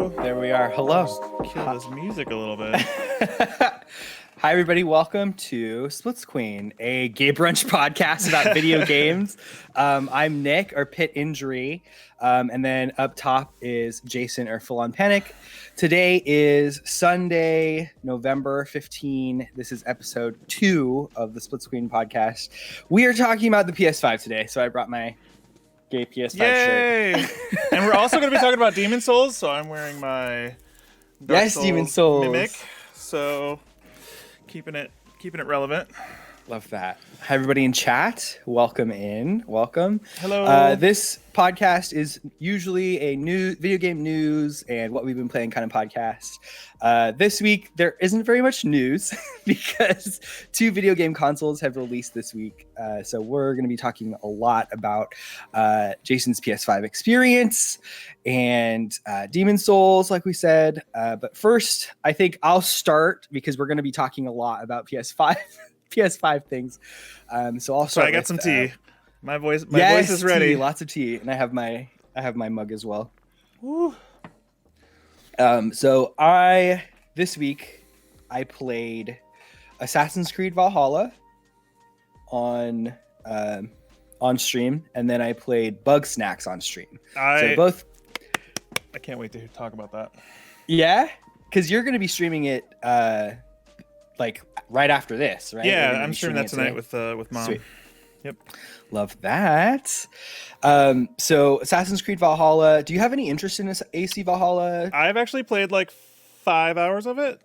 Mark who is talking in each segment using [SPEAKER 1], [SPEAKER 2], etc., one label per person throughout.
[SPEAKER 1] Hello.
[SPEAKER 2] There we are. Hello.
[SPEAKER 1] Kill this music a little bit.
[SPEAKER 2] Hi, everybody. Welcome to SplitsQueen, a gay brunch podcast about video games. I'm Nick, or Pitt Injury. And then up top is Jason, or Full On Panic. Today is Sunday, November 15. This is episode 2 of the SplitsQueenPodcast. We are talking about the PS5 today, so I brought my gay PS5 shirt.
[SPEAKER 1] And we're also going to be talking about Demon Souls, so I'm wearing my Dark Souls
[SPEAKER 2] Demon Souls
[SPEAKER 1] Mimic. So keeping it relevant.
[SPEAKER 2] Love that. Hi, everybody in chat. Welcome in. Welcome.
[SPEAKER 1] Hello.
[SPEAKER 2] This podcast is usually a video game news and what we've been playing kind of podcast. This week, there isn't very much news because 2 video game consoles have released this week. So we're going to be talking a lot about Jason's PS5 experience and Demon Souls, like we said. But first, I think I'll start because we're going to be talking a lot about PS5 things. So I'll start.
[SPEAKER 1] So I got some tea. My voice is ready.
[SPEAKER 2] Tea, lots of tea, and I have my mug as well.
[SPEAKER 1] Woo.
[SPEAKER 2] So this week I played Assassin's Creed Valhalla on stream, and then I played Bugsnax on stream.
[SPEAKER 1] I can't wait to talk about that.
[SPEAKER 2] Yeah, because you're going to be streaming it like right after this, right?
[SPEAKER 1] Yeah, I'm streaming that tonight with Mom.
[SPEAKER 2] Sweet.
[SPEAKER 1] Yep.
[SPEAKER 2] Love that. So Assassin's Creed Valhalla. Do you have any interest in this AC Valhalla?
[SPEAKER 1] I've actually played like 5 hours of it.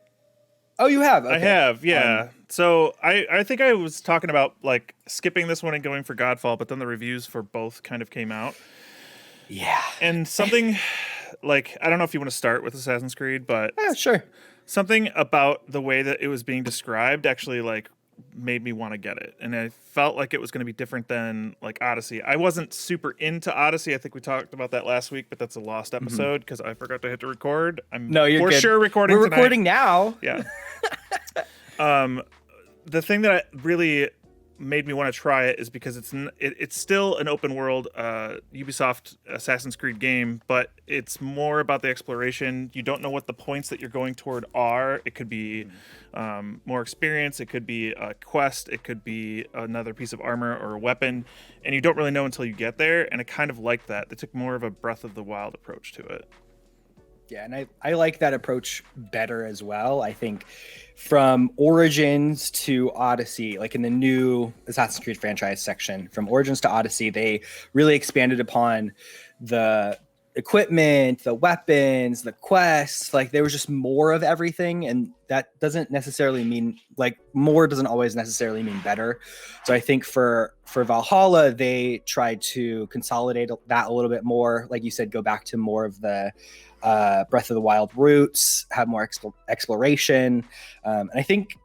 [SPEAKER 2] Oh, you have? Okay.
[SPEAKER 1] I have, yeah. So I think I was talking about like skipping this one and going for Godfall, but then the reviews for both kind of came out.
[SPEAKER 2] Yeah.
[SPEAKER 1] And something like, I don't know if you want to start with Assassin's Creed, but
[SPEAKER 2] yeah, sure.
[SPEAKER 1] Something about the way that it was being described actually like made me want to get it. And I felt like it was going to be different than like Odyssey. I wasn't super into Odyssey. I think we talked about that last week, but that's a lost episode because I forgot to hit record.
[SPEAKER 2] You're good.
[SPEAKER 1] Sure recording
[SPEAKER 2] We're
[SPEAKER 1] tonight.
[SPEAKER 2] recording now.
[SPEAKER 1] Yeah. The thing that really made me want to try it is because it's still an open world Ubisoft Assassin's Creed game, but it's more about the exploration. You don't know what the points that you're going toward are. It could be more experience, it could be a quest, it could be another piece of armor or a weapon, and you don't really know until you get there. And I kind of like that. They took more of a Breath of the Wild approach to it.
[SPEAKER 2] Yeah, and I like that approach better as well. I think from Origins to Odyssey, like in the new Assassin's Creed franchise section, from Origins to Odyssey, they really expanded upon the equipment, the weapons, the quests. Like there was just more of everything, and that doesn't necessarily mean like more doesn't always necessarily mean better. So I think for Valhalla, they tried to consolidate that a little bit more. Like you said, go back to more of the Breath of the Wild roots, have more exploration. And I think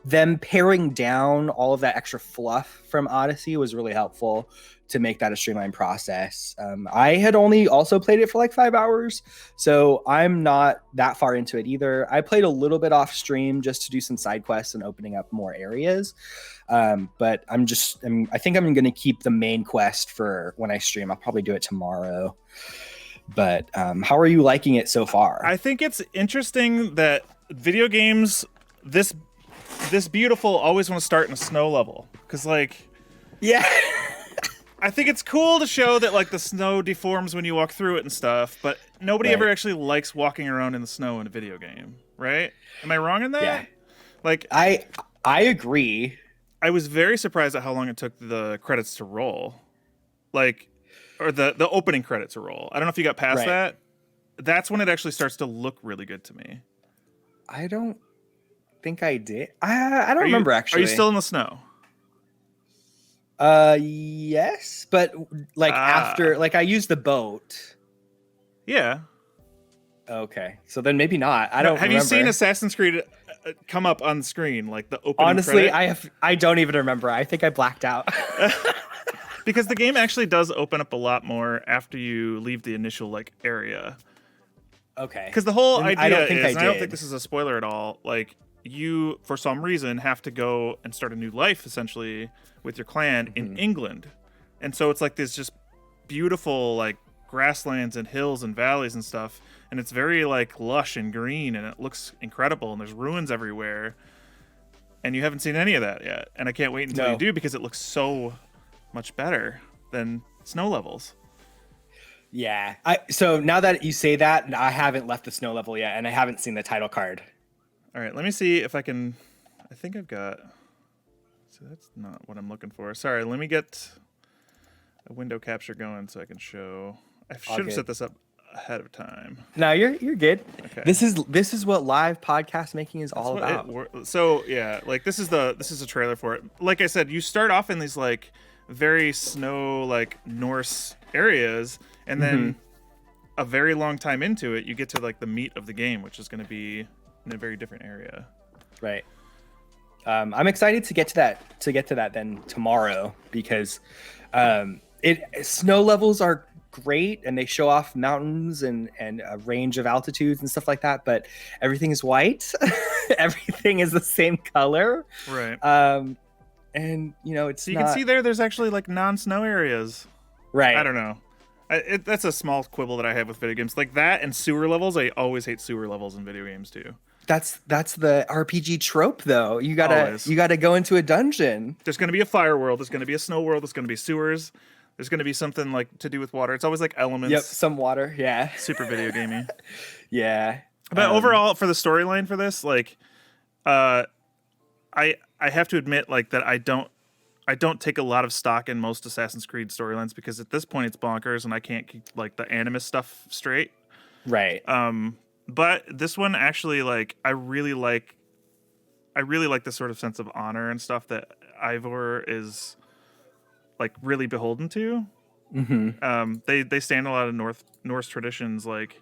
[SPEAKER 2] them paring down all of that extra fluff from Odyssey was really helpful to make that a streamlined process. I had only also played it for like 5 hours, so I'm not that far into it either. I played a little bit off stream just to do some side quests and opening up more areas. But I think I'm going to keep the main quest for when I stream. I'll probably do it tomorrow. But how are you liking it so far?
[SPEAKER 1] I think it's interesting that video games, this beautiful, always want to start in a snow level. Because, like...
[SPEAKER 2] Yeah.
[SPEAKER 1] I think it's cool to show that, like, the snow deforms when you walk through it and stuff, but nobody ever actually likes walking around in the snow in a video game, right? Am I wrong in that?
[SPEAKER 2] Yeah.
[SPEAKER 1] Like...
[SPEAKER 2] I agree.
[SPEAKER 1] I was very surprised at how long it took the credits to roll. Like... Or the opening credits to roll. I don't know if you got past that. That's when it actually starts to look really good to me.
[SPEAKER 2] I don't think I did. I don't remember actually.
[SPEAKER 1] Are you still in the snow?
[SPEAKER 2] Yes, but like after, like I used the boat.
[SPEAKER 1] Yeah.
[SPEAKER 2] Okay, so then maybe not. I don't.
[SPEAKER 1] Have you seen Assassin's Creed come up on the screen like the opening?
[SPEAKER 2] Honestly,
[SPEAKER 1] credit?
[SPEAKER 2] I don't even remember. I think I blacked out.
[SPEAKER 1] Because the game actually does open up a lot more after you leave the initial like area.
[SPEAKER 2] Okay.
[SPEAKER 1] Because the whole idea
[SPEAKER 2] I don't
[SPEAKER 1] think this is a spoiler at all, like you, for some reason, have to go and start a new life, essentially, with your clan in England. And so it's like this just beautiful, like, grasslands and hills and valleys and stuff, and it's very like lush and green, and it looks incredible, and there's ruins everywhere, and you haven't seen any of that yet, and I can't wait until you do, because it looks so much better than snow levels.
[SPEAKER 2] Yeah. So now that you say that, I haven't left the snow level yet, and I haven't seen the title card.
[SPEAKER 1] All right, let me see if I can. I think I've got. So that's not what I'm looking for. Sorry, let me get a window capture going so I can show. I should have set this up ahead of time.
[SPEAKER 2] No, you're good.
[SPEAKER 1] Okay.
[SPEAKER 2] This is what live podcast making is all about.
[SPEAKER 1] So yeah, like this is a trailer for it. Like I said, you start off in these like very snow like Norse areas, and then a very long time into it, you get to like the meat of the game, which is going to be in a very different area.
[SPEAKER 2] Right. I'm excited to get to that then tomorrow, because snow levels are great and they show off mountains and a range of altitudes and stuff like that, but everything is white. Everything is the same color.
[SPEAKER 1] Right.
[SPEAKER 2] And it's
[SPEAKER 1] so you can see there's actually like non-snow areas.
[SPEAKER 2] Right.
[SPEAKER 1] I don't know. That's a small quibble that I have with video games, like that and sewer levels. I always hate sewer levels in video games too.
[SPEAKER 2] That's the RPG trope, though. You gotta go into a dungeon.
[SPEAKER 1] There's gonna be a fire world. There's gonna be a snow world. There's gonna be sewers. There's gonna be something like to do with water. It's always like elements.
[SPEAKER 2] Yep, some water. Yeah.
[SPEAKER 1] Super video gamey.
[SPEAKER 2] Yeah.
[SPEAKER 1] But overall, for the storyline for this, like, I have to admit, like, that I don't take a lot of stock in most Assassin's Creed storylines, because at this point it's bonkers and I can't keep like the animus stuff straight.
[SPEAKER 2] Right.
[SPEAKER 1] But this one actually, like, I really like this sort of sense of honor and stuff that Ivor is like really beholden to. Mm-hmm. They stand a lot of Norse traditions, like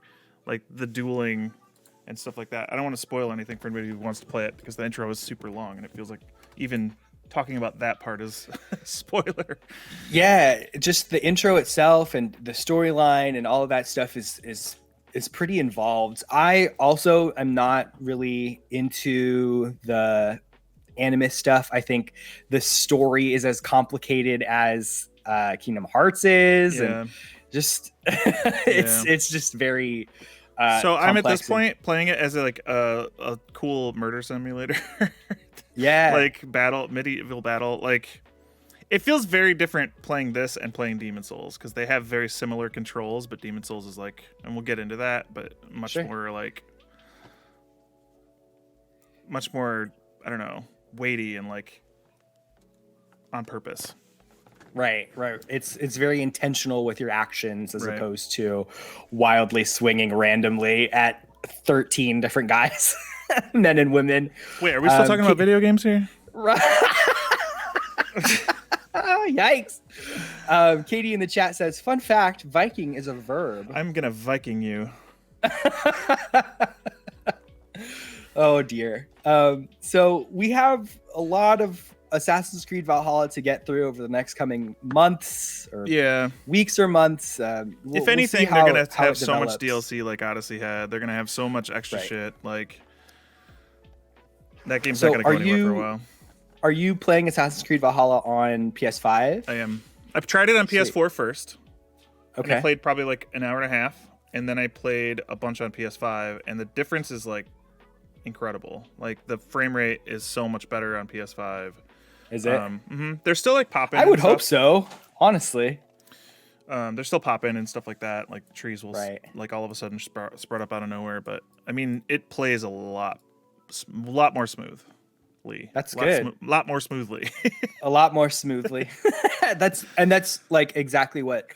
[SPEAKER 1] the dueling and stuff like that. I don't want to spoil anything for anybody who wants to play it, because the intro is super long and it feels like even talking about that part is a spoiler.
[SPEAKER 2] Yeah, just the intro itself and the storyline and all of that stuff is pretty involved. I also am not really into the animus stuff. I think the story is as complicated as Kingdom Hearts is, and just it's just very
[SPEAKER 1] so I'm at this point playing it as a cool murder simulator.
[SPEAKER 2] Yeah,
[SPEAKER 1] like medieval battle. Like, it feels very different playing this and playing Demon Souls, because they have very similar controls, but Demon Souls is like, and we'll get into that, but much more, I don't know, weighty and like on purpose.
[SPEAKER 2] Right. It's very intentional with your actions, as opposed to wildly swinging randomly at 13 different guys, men and women.
[SPEAKER 1] Wait, are we still talking about video games here?
[SPEAKER 2] Right. Yikes. Katie in the chat says, fun fact, Viking is a verb.
[SPEAKER 1] I'm gonna Viking you.
[SPEAKER 2] Oh dear. So we have a lot of Assassin's Creed Valhalla to get through over the next coming months, or weeks or months.
[SPEAKER 1] If anything, they're gonna have so much DLC like Odyssey had. They're gonna have so much extra shit. Like, that game's not gonna go anywhere for a while.
[SPEAKER 2] Are you playing Assassin's Creed Valhalla on PS5?
[SPEAKER 1] I am. I've tried it on PS4 first.
[SPEAKER 2] Okay.
[SPEAKER 1] And I played probably like an hour and a half, and then I played a bunch on PS5, and the difference is like incredible. Like, the frame rate is so much better on PS5.
[SPEAKER 2] Is it?
[SPEAKER 1] They're still like popping.
[SPEAKER 2] I would hope so, honestly.
[SPEAKER 1] They're still popping and stuff like that. Like, trees will like all of a sudden sprout up out of nowhere. But I mean, it plays a lot more smoothly.
[SPEAKER 2] That's good.
[SPEAKER 1] A lot more smoothly.
[SPEAKER 2] A lot more smoothly. That's like exactly what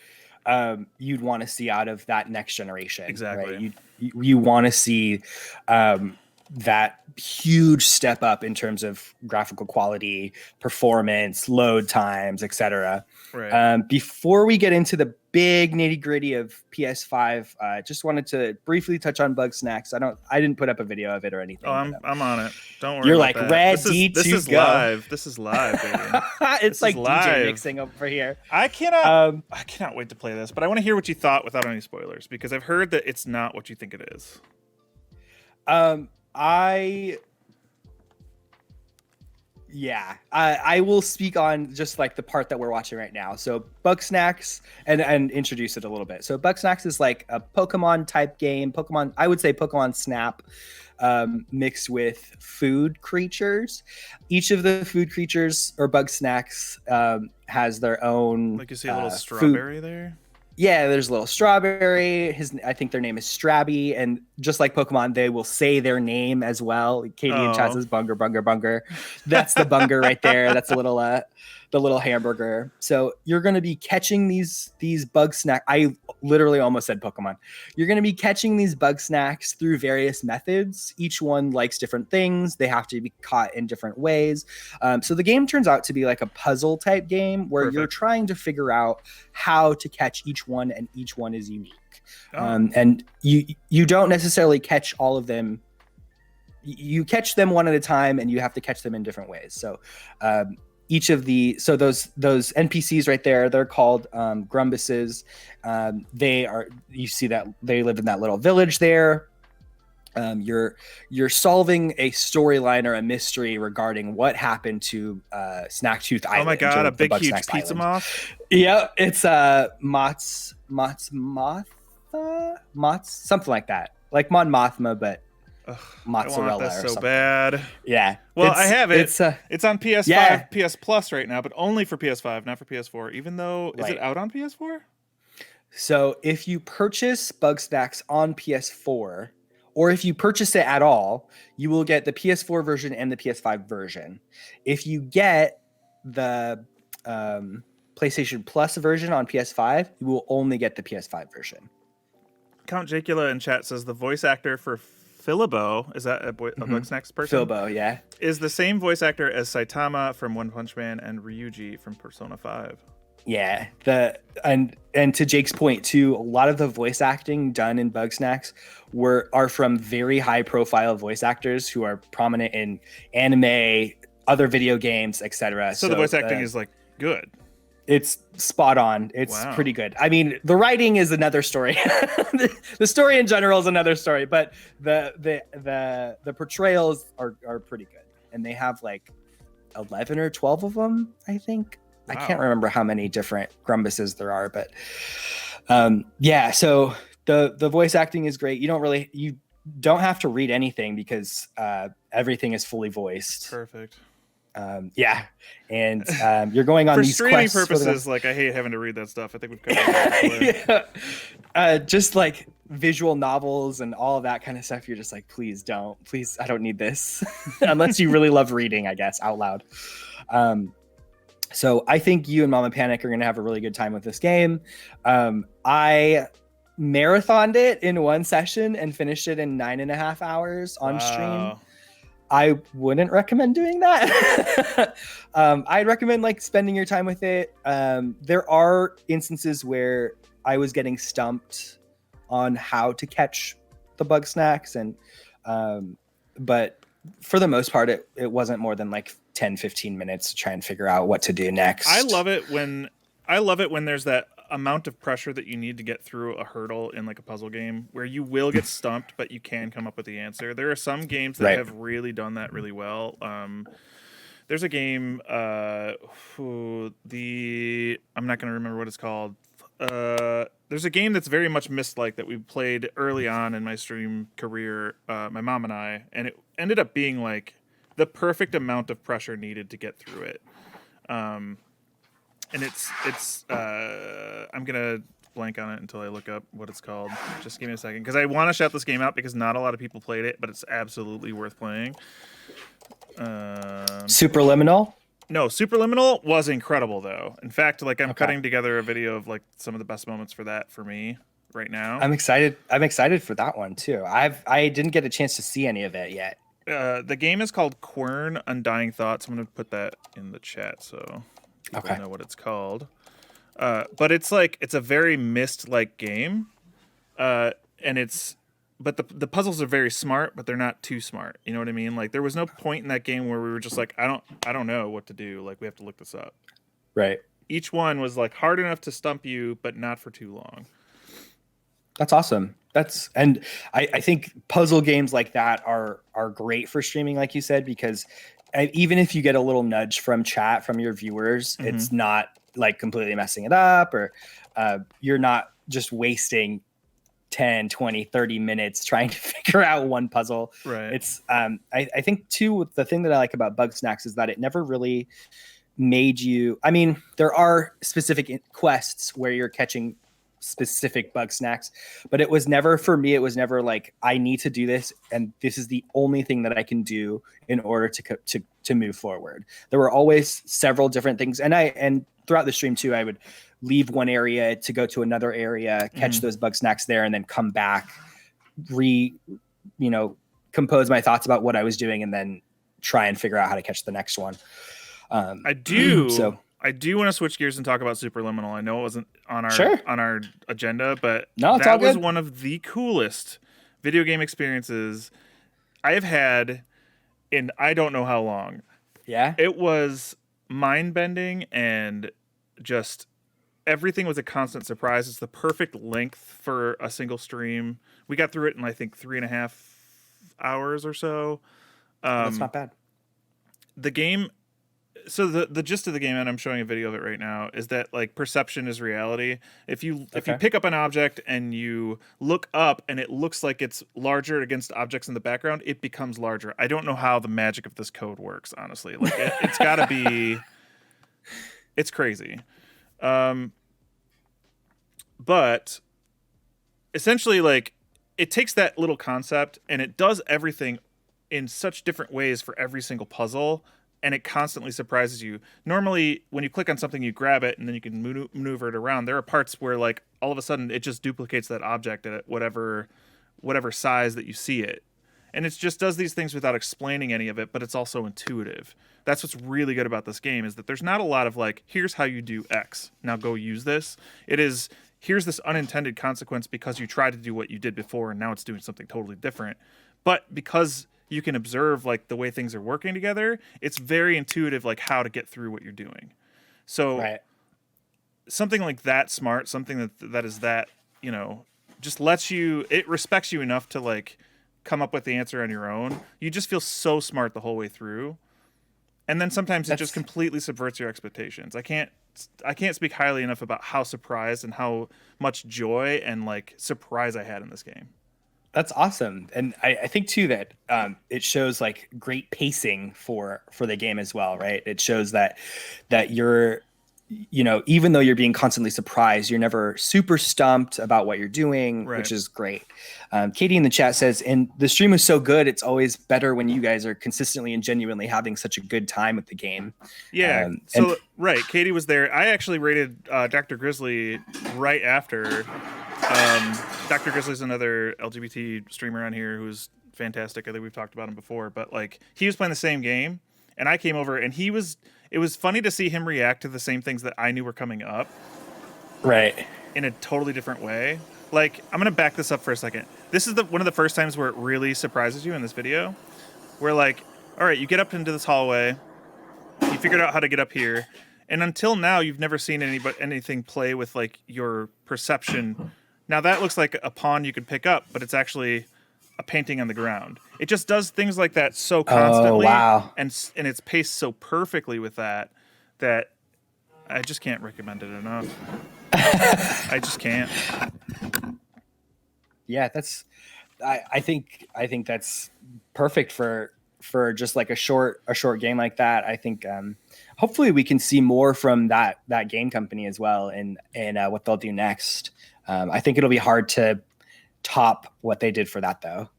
[SPEAKER 2] you'd want to see out of that next generation.
[SPEAKER 1] Exactly.
[SPEAKER 2] Right? You want to see that huge step up in terms of graphical quality, performance, load times, etc.
[SPEAKER 1] Right.
[SPEAKER 2] Before we get into the big nitty gritty of PS5, just wanted to briefly touch on Bugsnax. I didn't put up a video of it or anything.
[SPEAKER 1] Oh, I'm on it. Don't worry.
[SPEAKER 2] You're
[SPEAKER 1] about
[SPEAKER 2] like
[SPEAKER 1] that.
[SPEAKER 2] ready
[SPEAKER 1] this is
[SPEAKER 2] go.
[SPEAKER 1] Live. This is live, baby.
[SPEAKER 2] It's like DJ mixing over here.
[SPEAKER 1] I cannot wait to play this, but I want to hear what you thought without any spoilers, because I've heard that it's not what you think it is.
[SPEAKER 2] Yeah, I will speak on just like the part that we're watching right now. So Bugsnax, and introduce it a little bit. So Bugsnax is like a Pokemon type game. Pokemon, I would say Pokemon Snap, mixed with food creatures. Each of the food creatures or Bugsnax has their own
[SPEAKER 1] Like you see a little
[SPEAKER 2] food.
[SPEAKER 1] strawberry there.
[SPEAKER 2] Yeah, there's a little strawberry. I think their name is Strabby, and just like Pokemon, they will say their name as well. Katie in chat says Bunger, Bunger, Bunger. That's the Bunger right there. That's the little hamburger. So you're going to be catching these Bugsnax. I literally almost said Pokemon. You're going to be catching these Bugsnax through various methods. Each one likes different things. They have to be caught in different ways. So the game turns out to be like a puzzle type game where you're trying to figure out how to catch each one, and each one is unique. And you don't necessarily catch all of them. You catch them one at a time, and you have to catch them in different ways. So each of those NPCs right there, they're called Grumbuses. You see that they live in that little village there. You're solving a storyline or a mystery regarding what happened to Snacktooth Island.
[SPEAKER 1] Oh my god, a big huge pizza moth.
[SPEAKER 2] Yeah, it's Mott's something like that, like Mon Mothma, but mozzarella.
[SPEAKER 1] I want this
[SPEAKER 2] or
[SPEAKER 1] so
[SPEAKER 2] something.
[SPEAKER 1] Bad.
[SPEAKER 2] Yeah.
[SPEAKER 1] Well, I have it. It's on PS5, PS Plus right now, but only for PS5, not for PS4. Even though, is it out on PS4?
[SPEAKER 2] So if you purchase Bugsnax on PS4, or if you purchase it at all, you will get the PS4 version and the PS5 version. If you get the PlayStation Plus version on PS5, you will only get the PS5 version.
[SPEAKER 1] Count Jacula in chat says the voice actor for Philbo, is that a Bugsnax person?
[SPEAKER 2] Philbo, yeah.
[SPEAKER 1] Is the same voice actor as Saitama from One Punch Man and Ryuji from Persona 5.
[SPEAKER 2] Yeah, and to Jake's point too, a lot of the voice acting done in Bugsnax are from very high profile voice actors who are prominent in anime, other video games, etc.
[SPEAKER 1] So the voice acting is like good.
[SPEAKER 2] It's spot on. It's pretty good. I mean, the writing is another story. The story in general is another story, but the portrayals are pretty good, and they have like 11 or 12 of them, I think. Wow. I can't remember how many different Grumbuses there are, but yeah. So the voice acting is great. You don't have to read anything because everything is fully voiced.
[SPEAKER 1] Perfect.
[SPEAKER 2] Yeah, and you're going on
[SPEAKER 1] for
[SPEAKER 2] these
[SPEAKER 1] streaming
[SPEAKER 2] quests
[SPEAKER 1] purposes. Like I hate having to read that stuff. I think we've covered that
[SPEAKER 2] yeah. Just like visual novels and all of that kind of stuff. You're just like, please, I don't need this unless you really love reading, I guess, out loud. So I think you and Mama Panic are going to have a really good time with this game. I marathoned it in one session and finished it in 9.5 hours on stream. I wouldn't recommend doing that. I'd recommend like spending your time with it. There are instances where I was getting stumped on how to catch the Bugsnax, and but for the most part, it wasn't more than like 10-15 minutes to try and figure out what to do next.
[SPEAKER 1] I love it when there's that amount of pressure that you need to get through a hurdle in like a puzzle game where you will get stumped, but you can come up with the answer. There are some games that have really done that really well. There's a game, I'm not going to remember what it's called. There's a game that's very much misliked that we played early on in my stream career, my mom and I, and it ended up being like the perfect amount of pressure needed to get through it. And it's I'm gonna blank on it until I look up what it's called. Just give me a second, because I want to shout this game out because not a lot of people played it, but it's absolutely worth playing.
[SPEAKER 2] Superliminal?
[SPEAKER 1] No, Superliminal was incredible though. In fact, like I'm cutting together a video of like some of the best moments for that for me right now.
[SPEAKER 2] I'm excited for that one too. I didn't get a chance to see any of it yet.
[SPEAKER 1] The game is called Quern Undying Thoughts. I'm gonna put that in the chat so people know what it's called. But it's a very Myst-like game, but the puzzles are very smart, but they're not too smart. You know what I mean? Like there was no point in that game where we were just like, I don't know what to do. Like we have to look this up.
[SPEAKER 2] Right.
[SPEAKER 1] Each one was like hard enough to stump you, but not for too long.
[SPEAKER 2] That's awesome. I think puzzle games like that are great for streaming, like you said, because even if you get a little nudge from chat from your viewers, it's not like completely messing it up, or you're not just wasting 10, 20, 30 minutes trying to figure out one puzzle.
[SPEAKER 1] Right.
[SPEAKER 2] It's I think too, the thing that I like about Bugsnax is that it never really made you, I mean, there are specific quests where you're catching specific Bugsnax, but it was never, for me, it was never like, I need to do this and this is the only thing that I can do in order to move forward. There were always several different things, and throughout the stream too, I would leave one area to go to another area, catch those Bugsnax there, and then come back, compose my thoughts about what I was doing, and then try and figure out how to catch the next one.
[SPEAKER 1] I do want to switch gears and talk about Superliminal. I know it wasn't on our agenda, but that was one of the coolest video game experiences I have had in I don't know how long.
[SPEAKER 2] Yeah.
[SPEAKER 1] It was mind-bending, and just everything was a constant surprise. It's the perfect length for a single stream. We got through it in, I think, 3.5 hours or so.
[SPEAKER 2] That's not bad.
[SPEAKER 1] The game... So the gist of the game, and I'm showing a video of it right now, is that like perception is reality. If you pick up an object and you look up and it looks like it's larger against objects in the background, it becomes larger. I don't know how the magic of this code works, honestly. Like it's got to be, it's crazy. But essentially, like, it takes that little concept and it does everything in such different ways for every single puzzle. And it constantly surprises you. Normally, when you click on something, you grab it, and then you can maneuver it around. There are parts where, like, all of a sudden, it just duplicates that object at whatever size that you see it. And it just does these things without explaining any of it, but it's also intuitive. That's what's really good about this game, is that there's not a lot of, like, here's how you do X. Now go use this. It is, here's this unintended consequence because you tried to do what you did before, and now it's doing something totally different. But because you can observe like the way things are working together, it's very intuitive, like how to get through what you're doing. So something like that smart, something that is that, just lets you, it respects you enough to like come up with the answer on your own. You just feel so smart the whole way through. And then sometimes it just completely subverts your expectations. I can't speak highly enough about how surprised and how much joy and like surprise I had in this game.
[SPEAKER 2] That's awesome. And I think too that it shows like great pacing for the game as well, right? It shows that you're, even though you're being constantly surprised, you're never super stumped about what you're doing, which is great. Katie in the chat says, and the stream was so good, it's always better when you guys are consistently and genuinely having such a good time with the game.
[SPEAKER 1] Yeah. Katie was there. I actually rated Dr. Grizzly right after. Dr. Grizzly's another LGBT streamer on here who's fantastic. I think we've talked about him before, but like he was playing the same game and I came over and it was funny to see him react to the same things that I knew were coming up.
[SPEAKER 2] Right.
[SPEAKER 1] In a totally different way. Like, I'm going to back this up for a second. This is one of the first times where it really surprises you in this video. Where like, all right, you get up into this hallway, you figured out how to get up here, and until now you've never seen anything play with like your perception. Now that looks like a pawn you could pick up, but it's actually a painting on the ground. It just does things like that so constantly, and it's paced so perfectly with that I just can't recommend it enough. I just can't.
[SPEAKER 2] Yeah, I think that's perfect for just like a short game like that. I think hopefully we can see more from that game company as well, and what they'll do next. I think it'll be hard to top what they did for that, though.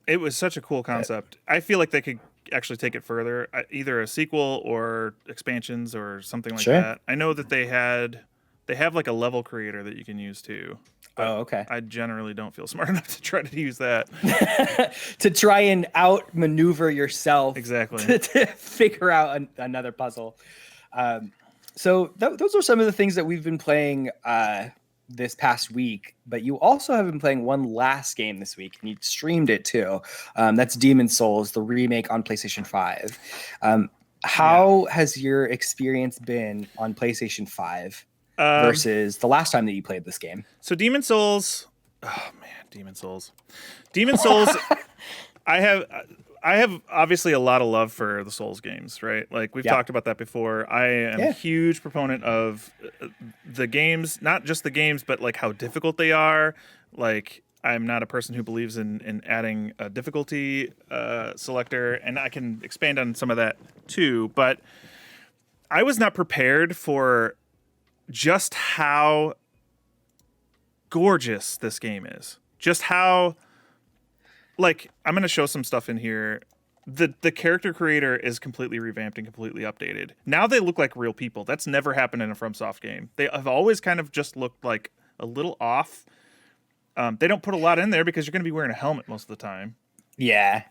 [SPEAKER 1] It was such a cool concept. I feel like they could actually take it further, either a sequel or expansions or something like that. I know that they have like a level creator that you can use too.
[SPEAKER 2] Oh, okay.
[SPEAKER 1] I generally don't feel smart enough to try to use that.
[SPEAKER 2] To try and outmaneuver yourself.
[SPEAKER 1] Exactly.
[SPEAKER 2] To figure out another puzzle. So those are some of the things that we've been playing this past week, but you also have been playing one last game this week, and you streamed it too. That's Demon's Souls, the remake on PlayStation 5. How has your experience been on PlayStation 5 versus the last time that you played this game?
[SPEAKER 1] So Demon's Souls, oh man, Demon's Souls. I I have obviously a lot of love for the Souls games, right? Like we've talked about that before. I am a huge proponent of the games, not just the games, but like how difficult they are. Like I'm not a person who believes in adding a difficulty selector, and I can expand on some of that too. But I was not prepared for just how gorgeous this game is. Just how, like, I'm going to show some stuff in here. The character creator is completely revamped and completely updated. Now they look like real people. That's never happened in a FromSoft game. They have always kind of just looked like a little off. They don't put a lot in there because you're going to be wearing a helmet most of the time.
[SPEAKER 2] Yeah.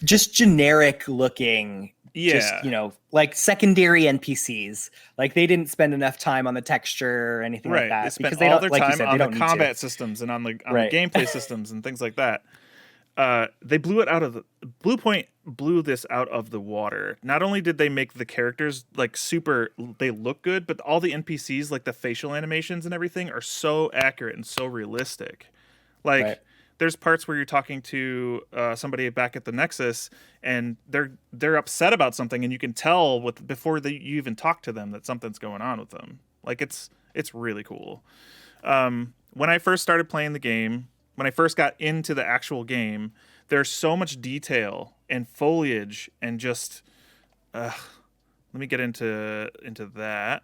[SPEAKER 2] Just generic looking.
[SPEAKER 1] Yeah.
[SPEAKER 2] Just, like secondary NPCs. Like they didn't spend enough time on the texture or anything like that.
[SPEAKER 1] They spent
[SPEAKER 2] because they
[SPEAKER 1] all
[SPEAKER 2] don't,
[SPEAKER 1] their
[SPEAKER 2] like you
[SPEAKER 1] time
[SPEAKER 2] said,
[SPEAKER 1] on
[SPEAKER 2] they
[SPEAKER 1] the
[SPEAKER 2] don't
[SPEAKER 1] combat systems and on the gameplay systems and things like that. They blew it out of the Blue Point blew this out of the water. Not only did they make the characters like super, they look good, but all the NPCs, like the facial animations and everything, are so accurate and so realistic. Like there's parts where you're talking to somebody back at the Nexus, and they're upset about something, and you can tell before you even talk to them that something's going on with them. Like it's really cool. When I first started playing the game, when I first got into the actual game, there's so much detail and foliage and just let me get into that.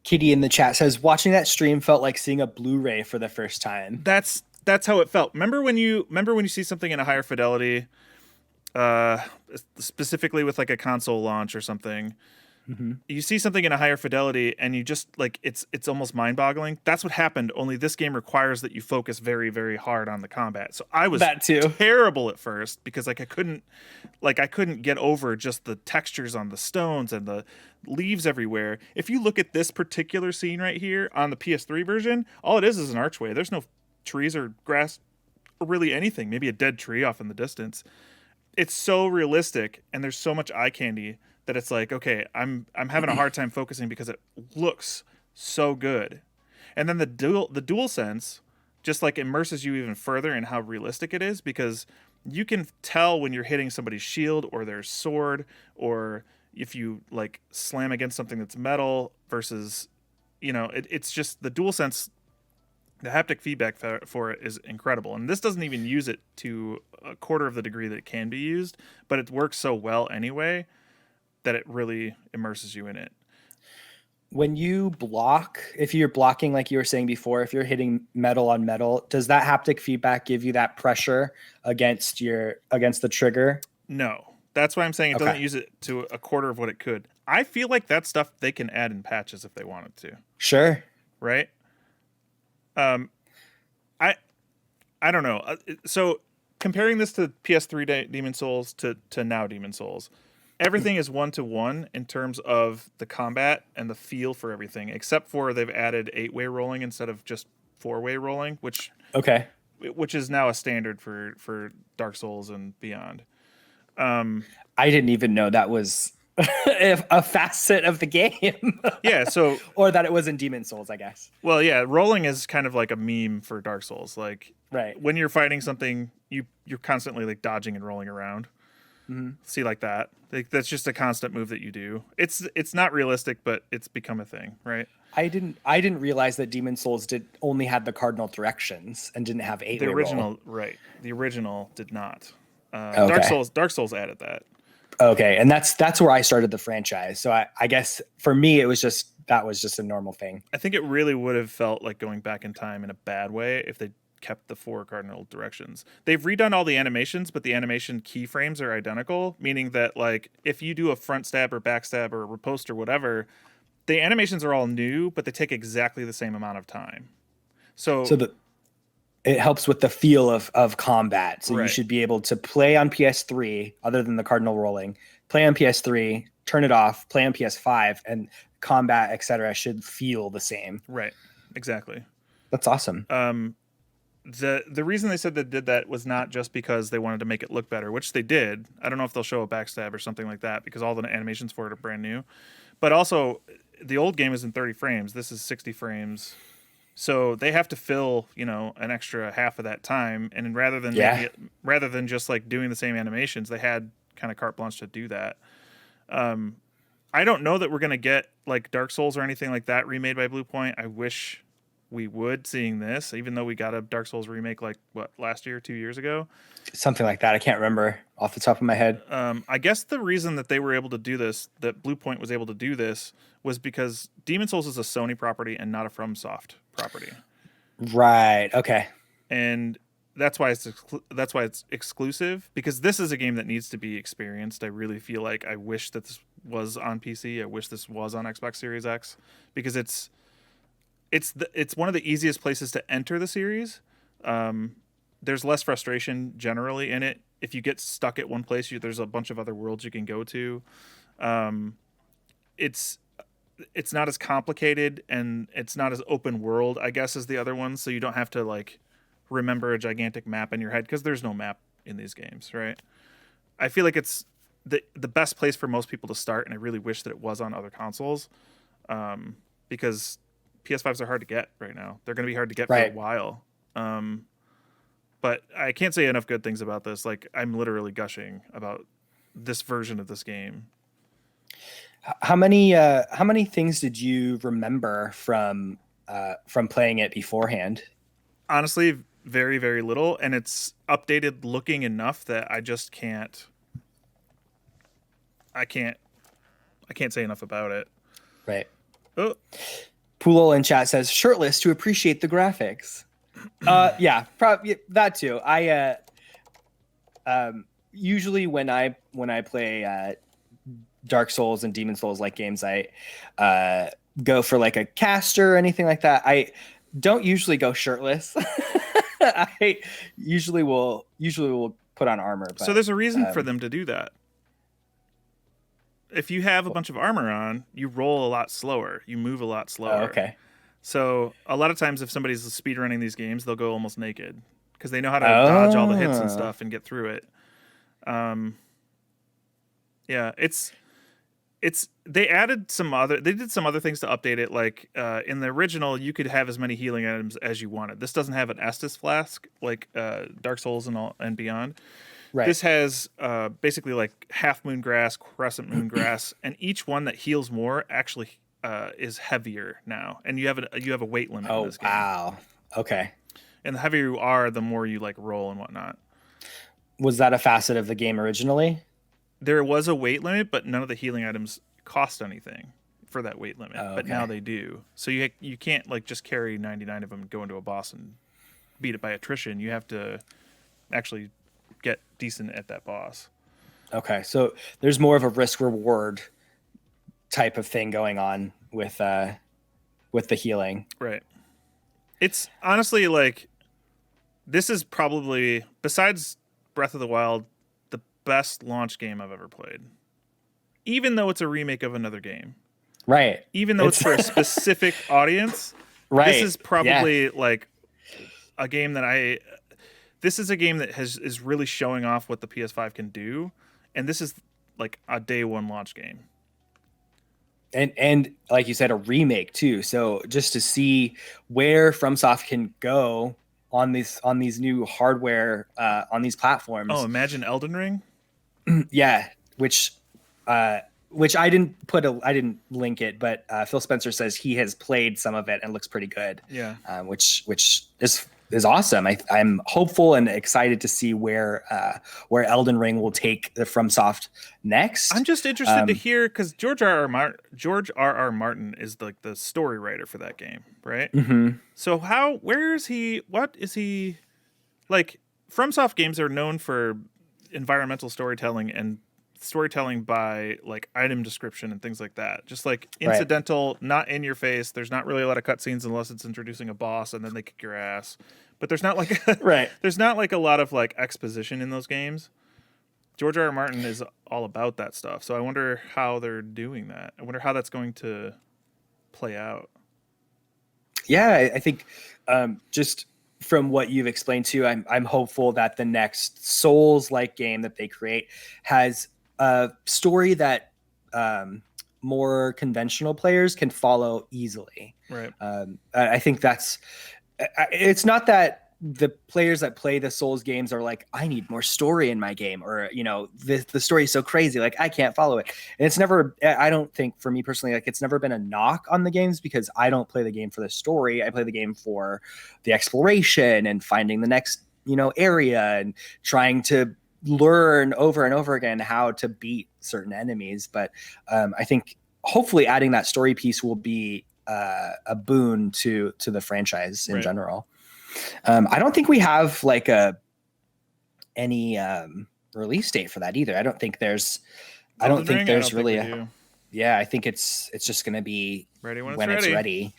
[SPEAKER 2] Kitty in the chat says watching that stream felt like seeing a Blu-ray for the first time.
[SPEAKER 1] That's how it felt. Remember when you see something in a higher fidelity, specifically with like a console launch or something. Mm-hmm. You see something in a higher fidelity and you just like it's almost mind-boggling. That's what happened, only this game requires that you focus very, very hard on the combat. So I was terrible at first because like I couldn't get over just the textures on the stones and the leaves everywhere. If you look at this particular scene right here on the PS3 version, all it is an archway. There's no trees or grass or really anything. Maybe a dead tree off in the distance. It's so realistic and there's so much eye candy that it's like, okay, I'm having a hard time focusing because it looks so good. And then the dual sense just like immerses you even further in how realistic it is, because you can tell when you're hitting somebody's shield or their sword, or if you like slam against something that's metal versus, it's just the dual sense. The haptic feedback for it is incredible. And this doesn't even use it to a quarter of the degree that it can be used, but it works so well anyway that it really immerses you in it.
[SPEAKER 2] When you block, if you're blocking, like you were saying before, if you're hitting metal on metal, does that haptic feedback give you that pressure against the trigger?
[SPEAKER 1] No. That's why I'm saying it doesn't use it to a quarter of what it could. I feel like that stuff they can add in patches if they wanted to.
[SPEAKER 2] Sure.
[SPEAKER 1] Right? I don't know. So comparing this to PS3 Demon Souls to now Demon Souls, everything is 1-to-1 in terms of the combat and the feel for everything, except for they've added 8-way rolling instead of just 4-way rolling, which is now a standard for Dark Souls and beyond.
[SPEAKER 2] I didn't even know that was a facet of the game.
[SPEAKER 1] Yeah, so
[SPEAKER 2] or that it was in Demon Souls, I guess.
[SPEAKER 1] Well, yeah, rolling is kind of like a meme for Dark Souls. Like, when you're fighting something, you're constantly like dodging and rolling around. Mm-hmm. See, like that. Like, that's just a constant move that you do. It's not realistic, but it's become a thing, right?
[SPEAKER 2] I didn't realize that Demon Souls only had the cardinal directions and didn't have 8-way
[SPEAKER 1] The original,
[SPEAKER 2] roll.
[SPEAKER 1] Right? The original did not.
[SPEAKER 2] Okay.
[SPEAKER 1] Dark Souls added that.
[SPEAKER 2] Okay, and that's where I started the franchise. So I guess for me, that was just a normal thing.
[SPEAKER 1] I think it really would have felt like going back in time in a bad way if they kept the 4 cardinal directions. They've redone all the animations, but the animation keyframes are identical, meaning that like if you do a front stab or back stab or riposte or whatever, the animations are all new, but they take exactly the same amount of time. So
[SPEAKER 2] it helps with the feel of combat. So you should be able to play on PS3, other than the cardinal rolling, play on PS3, turn it off, play on PS5, and combat, etc. should feel the same.
[SPEAKER 1] Right. Exactly.
[SPEAKER 2] That's awesome.
[SPEAKER 1] The reason they said they did that was not just because they wanted to make it look better, which they did. I don't know if they'll show a backstab or something like that because all the animations for it are brand new. But also, the old game is in 30 frames. This is 60 frames. So they have to fill, an extra half of that time. And rather than
[SPEAKER 2] Yeah.
[SPEAKER 1] rather than just like doing the same animations, they had kind of carte blanche to do that. I don't know that we're gonna get like Dark Souls or anything like that remade by Blue Point. I wish we would, seeing this, even though we got a Dark Souls remake like last year, 2 years ago.
[SPEAKER 2] Something like that. I can't remember off the top of my head.
[SPEAKER 1] I guess the reason that they were able to do this, that Blue Point was able to do this, was because Demon Souls is a Sony property and not a FromSoft property.
[SPEAKER 2] Right. Okay.
[SPEAKER 1] And that's why it's exclusive, because this is a game that needs to be experienced. I really feel like I wish that this was on PC. I wish this was on Xbox Series X, because it's one of the easiest places to enter the series. There's less frustration generally in it. If you get stuck at one place, there's a bunch of other worlds you can go to. It's not as complicated, and it's not as open world, I guess, as the other ones. So you don't have to like remember a gigantic map in your head, because there's no map in these games, right? I feel like it's the best place for most people to start, and I really wish that it was on other consoles, because PS5s are hard to get right now. They're going to be hard to get for a while. But I can't say enough good things about this. Like, I'm literally gushing about this version of this game.
[SPEAKER 2] How many things did you remember from playing it beforehand?
[SPEAKER 1] Honestly, very, very little, and it's updated looking enough that I just can't. I can't say enough about it.
[SPEAKER 2] Right.
[SPEAKER 1] Oh.
[SPEAKER 2] Poolol in chat says shirtless to appreciate the graphics. Yeah, probably that too. I usually when I play Dark Souls and Demon Souls like games, I go for like a caster or anything like that. I don't usually go shirtless. I usually will put on armor. But,
[SPEAKER 1] so there's a reason for them to do that. If you have a bunch of armor on, you roll a lot slower. You move a lot slower.
[SPEAKER 2] Oh, okay.
[SPEAKER 1] So a lot of times if somebody's speedrunning these games, they'll go almost naked because they know how to dodge all the hits and stuff and get through it. Yeah, they did some other things to update it. Like in the original, you could have as many healing items as you wanted. This doesn't have an Estus flask like Dark Souls and Beyond. Right. This has basically like half moon grass, crescent moon grass, and each one that heals more actually is heavier now, and you have a weight limit in this game.
[SPEAKER 2] Wow. Okay.
[SPEAKER 1] And the heavier you are, the more you like roll and whatnot.
[SPEAKER 2] Was that a facet of the game originally?
[SPEAKER 1] There was a weight limit, but none of the healing items cost anything for that weight limit.
[SPEAKER 2] Okay.
[SPEAKER 1] But now they do. So you can't like just carry 99 of them and go into a boss and beat it by attrition. You have to actually get decent at that boss. Okay,
[SPEAKER 2] so there's more of a risk reward type of thing going on with the healing.
[SPEAKER 1] Right. It's honestly like this is probably, besides Breath of the Wild, the best launch game I've ever played. Even though it's a remake of another game.
[SPEAKER 2] Right.
[SPEAKER 1] Even though it's for a specific audience.
[SPEAKER 2] Right.
[SPEAKER 1] This is probably like a game that this is a game that is really showing off what the PS5 can do, and this is like a day one launch game.
[SPEAKER 2] And like you said, a remake too. So just to see where FromSoft can go on these new hardware on these platforms.
[SPEAKER 1] Oh, imagine Elden Ring.
[SPEAKER 2] Yeah, which I didn't link it, but Phil Spencer says he has played some of it and looks pretty good.
[SPEAKER 1] Yeah,
[SPEAKER 2] which is awesome. I'm hopeful and excited to see where Elden Ring will take the FromSoft next.
[SPEAKER 1] I'm just interested to hear, because George R.R. Martin is like the story writer for that game, right?
[SPEAKER 2] Mm-hmm.
[SPEAKER 1] So where is he? What is he like? FromSoft games are known for environmental storytelling and storytelling by like item description and things like that. Just like incidental, not in your face. There's not really a lot of cutscenes unless it's introducing a boss and then they kick your ass. But there's not like there's not like a lot of like exposition in those games. George R.R. Martin is all about that stuff. So I wonder how they're doing that. I wonder how that's going to play out.
[SPEAKER 2] Yeah, I think just from what you've explained too, I'm hopeful that the next Souls-like game that they create has a story that more conventional players can follow easily.
[SPEAKER 1] Right.
[SPEAKER 2] I think it's not that the players that play the Souls games are like, I need more story in my game, or the story is so crazy, like I can't follow it. And it's never, I don't think, for me personally, like it's never been a knock on the games, because I don't play the game for the story. I play the game for the exploration and finding the next area and trying to learn over and over again how to beat certain enemies. But I think hopefully adding that story piece will be a boon to the franchise in general. I don't think we have like any release date for that either. I don't think there's really I think it's just going to be
[SPEAKER 1] ready
[SPEAKER 2] when it's ready,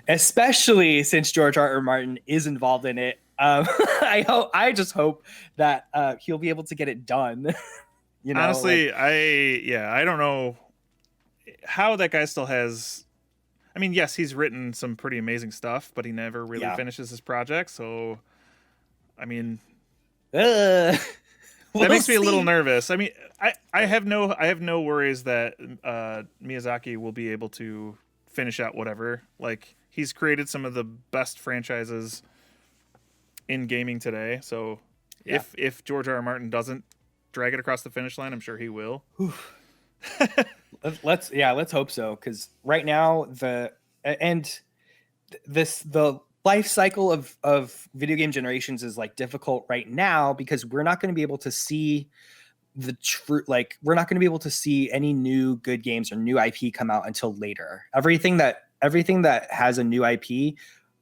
[SPEAKER 2] especially since George R.R. Martin is involved in it. I just hope that he'll be able to get it done.
[SPEAKER 1] Honestly, I don't know how that guy still has. I mean, yes, he's written some pretty amazing stuff, but he never really finishes his project. So, I mean, that makes me a little nervous. I mean, I have no worries that Miyazaki will be able to finish out whatever. Like, he's created some of the best franchises in gaming today. So, if George R.R. Martin doesn't drag it across the finish line, I'm sure he will.
[SPEAKER 2] Let's hope so, because right now the life cycle of video game generations is like difficult right now, because we're not going to be able to see we're not going to be able to see any new good games or new IP come out until later. Everything that has a new IP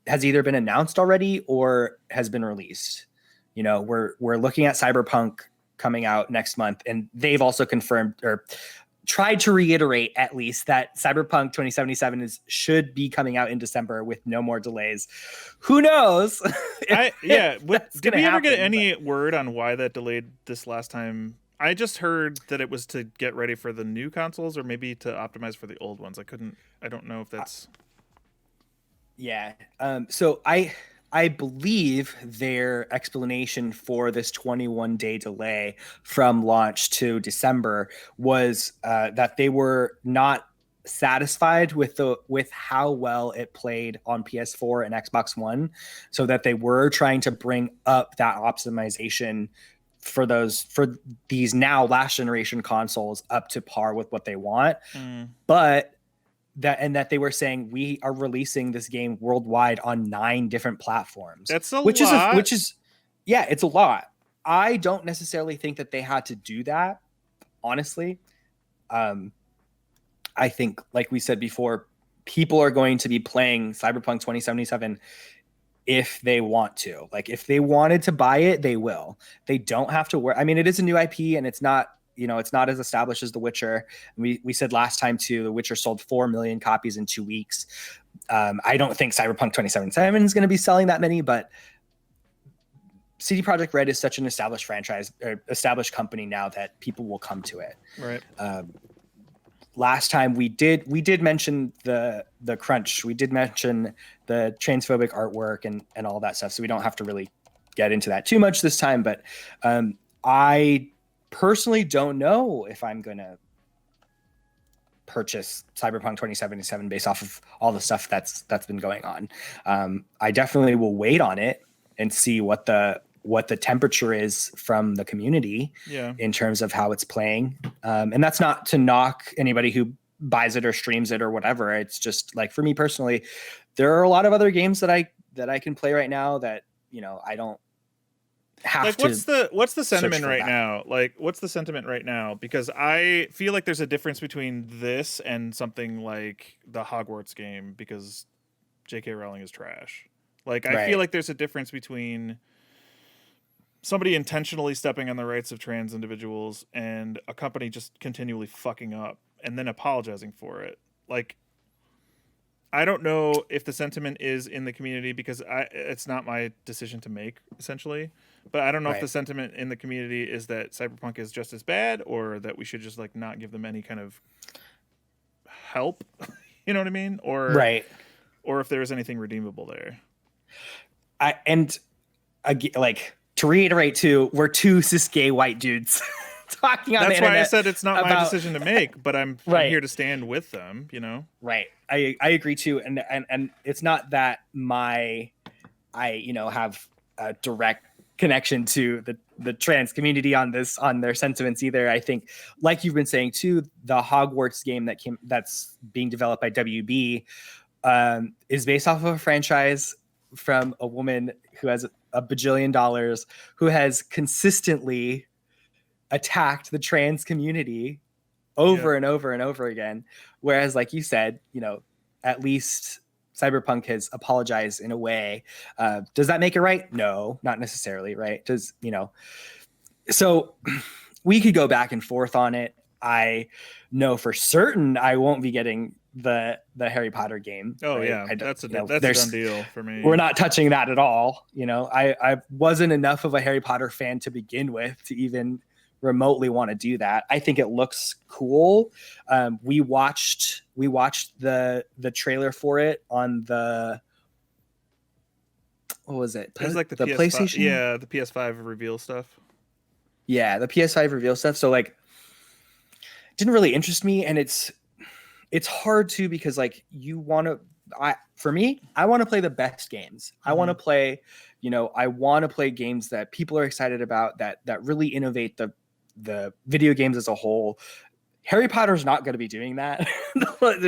[SPEAKER 2] has either been announced already or has been released. We're looking at Cyberpunk coming out next month, and they've also confirmed or tried to reiterate at least that Cyberpunk 2077 should be coming out in December with no more delays. Who knows?
[SPEAKER 1] Did we ever get any word on why that delayed this last time? I just heard that it was to get ready for the new consoles, or maybe to optimize for the old ones. I don't know if that's.
[SPEAKER 2] So I believe their explanation for this 21-day delay from launch to December was that they were not satisfied with how well it played on PS4 and Xbox One, so that they were trying to bring up that optimization for these now last generation consoles up to par with what they want. But that they were saying, we are releasing this game worldwide on 9 different platforms.
[SPEAKER 1] That's a lot.
[SPEAKER 2] It's a lot. I don't necessarily think that they had to do that, honestly. I think, like we said before, people are going to be playing Cyberpunk 2077 if they want to. Like, if they wanted to buy it, they will. They don't have to worry. I mean, it is a new IP, and it's not it's not as established as The Witcher. We said last time too, The Witcher sold 4 million copies in 2 weeks. I don't think Cyberpunk 2077 is going to be selling that many, but CD Projekt Red is such an established franchise, or established company now, that people will come to it.
[SPEAKER 1] Right.
[SPEAKER 2] Last time we did mention the crunch. We did mention the transphobic artwork and all that stuff. So we don't have to really get into that too much this time. But I personally don't know if I'm going to purchase Cyberpunk 2077 based off of all the stuff that's been going on. I definitely will wait on it and see what the temperature is from the community in terms of how it's playing. And that's not to knock anybody who buys it or streams it or whatever. It's just like, for me personally, there are a lot of other games that I can play right now that, I don't have to.
[SPEAKER 1] What's the sentiment right now? Like, what's the sentiment right now? Because I feel like there's a difference between this and something like the Hogwarts game, because J.K. Rowling is trash. Like, I feel like there's a difference between somebody intentionally stepping on the rights of trans individuals and a company just continually fucking up and then apologizing for it. Like, I don't know if the sentiment is in the community, because it's not my decision to make, essentially. But I don't know if the sentiment in the community is that Cyberpunk is just as bad, or that we should just like not give them any kind of help. You know what I mean? Or if there's anything redeemable there.
[SPEAKER 2] Like, to reiterate too, we're 2 cis gay white dudes talking on the
[SPEAKER 1] That's why I
[SPEAKER 2] internet
[SPEAKER 1] said it's not my
[SPEAKER 2] about-
[SPEAKER 1] decision to make, but I'm
[SPEAKER 2] Right.
[SPEAKER 1] here to stand with them, you know?
[SPEAKER 2] Right. I agree too. And it's not that I have a direct connection to the trans community on their sentiments either. I think, like you've been saying too, the Hogwarts game that's being developed by WB is based off of a franchise from a woman who has a bajillion dollars, who has consistently attacked the trans community over and over and over again. Whereas, like you said, at least Cyberpunk has apologized in a way. Does that make it right? No, not necessarily, right? So we could go back and forth on it. I know for certain I won't be getting the Harry Potter game.
[SPEAKER 1] Oh
[SPEAKER 2] right?
[SPEAKER 1] yeah, that's a done deal for me.
[SPEAKER 2] We're not touching that at all. I wasn't enough of a Harry Potter fan to begin with to even remotely want to do that. I think it looks cool. We watched the trailer for it on the, what was it?
[SPEAKER 1] It was like the PS5,
[SPEAKER 2] PlayStation.
[SPEAKER 1] Yeah, the PS5 reveal stuff.
[SPEAKER 2] Yeah, the PS5 reveal stuff. So like, didn't really interest me, and it's hard too because like I want to play the best games. I want to play, I want to play games that people are excited about, that really innovate the video games as a whole. Harry Potter's not going to be doing that.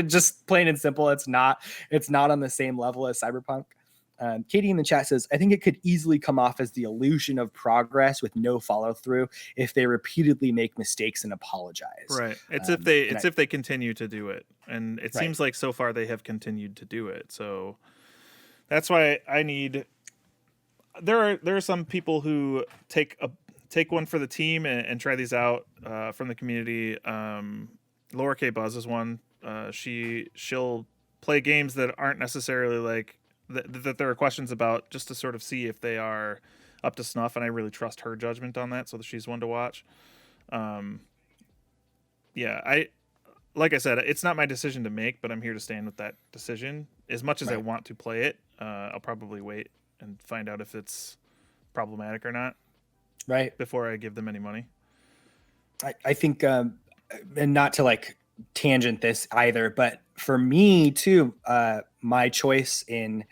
[SPEAKER 2] Just plain and simple, it's not on the same level as Cyberpunk. Katie in the chat says, I think it could easily come off as the illusion of progress with no follow through if they repeatedly make mistakes and apologize. Right.
[SPEAKER 1] It's if they continue to do it, and it seems like so far they have continued to do it. So that's why I need. There are some people who take one for the team and try these out from the community. Laura K. Buzz is one. She'll play games that aren't necessarily like that there are questions about, just to sort of see if they are up to snuff, and I really trust her judgment on that, so that she's one to watch. Like I said, it's not my decision to make, but I'm here to stand with that decision. As much as I want to play it, I'll probably wait and find out if it's problematic or not. Right. Before I give them any money.
[SPEAKER 2] I think, and not to like tangent this either, but for me too, my choice in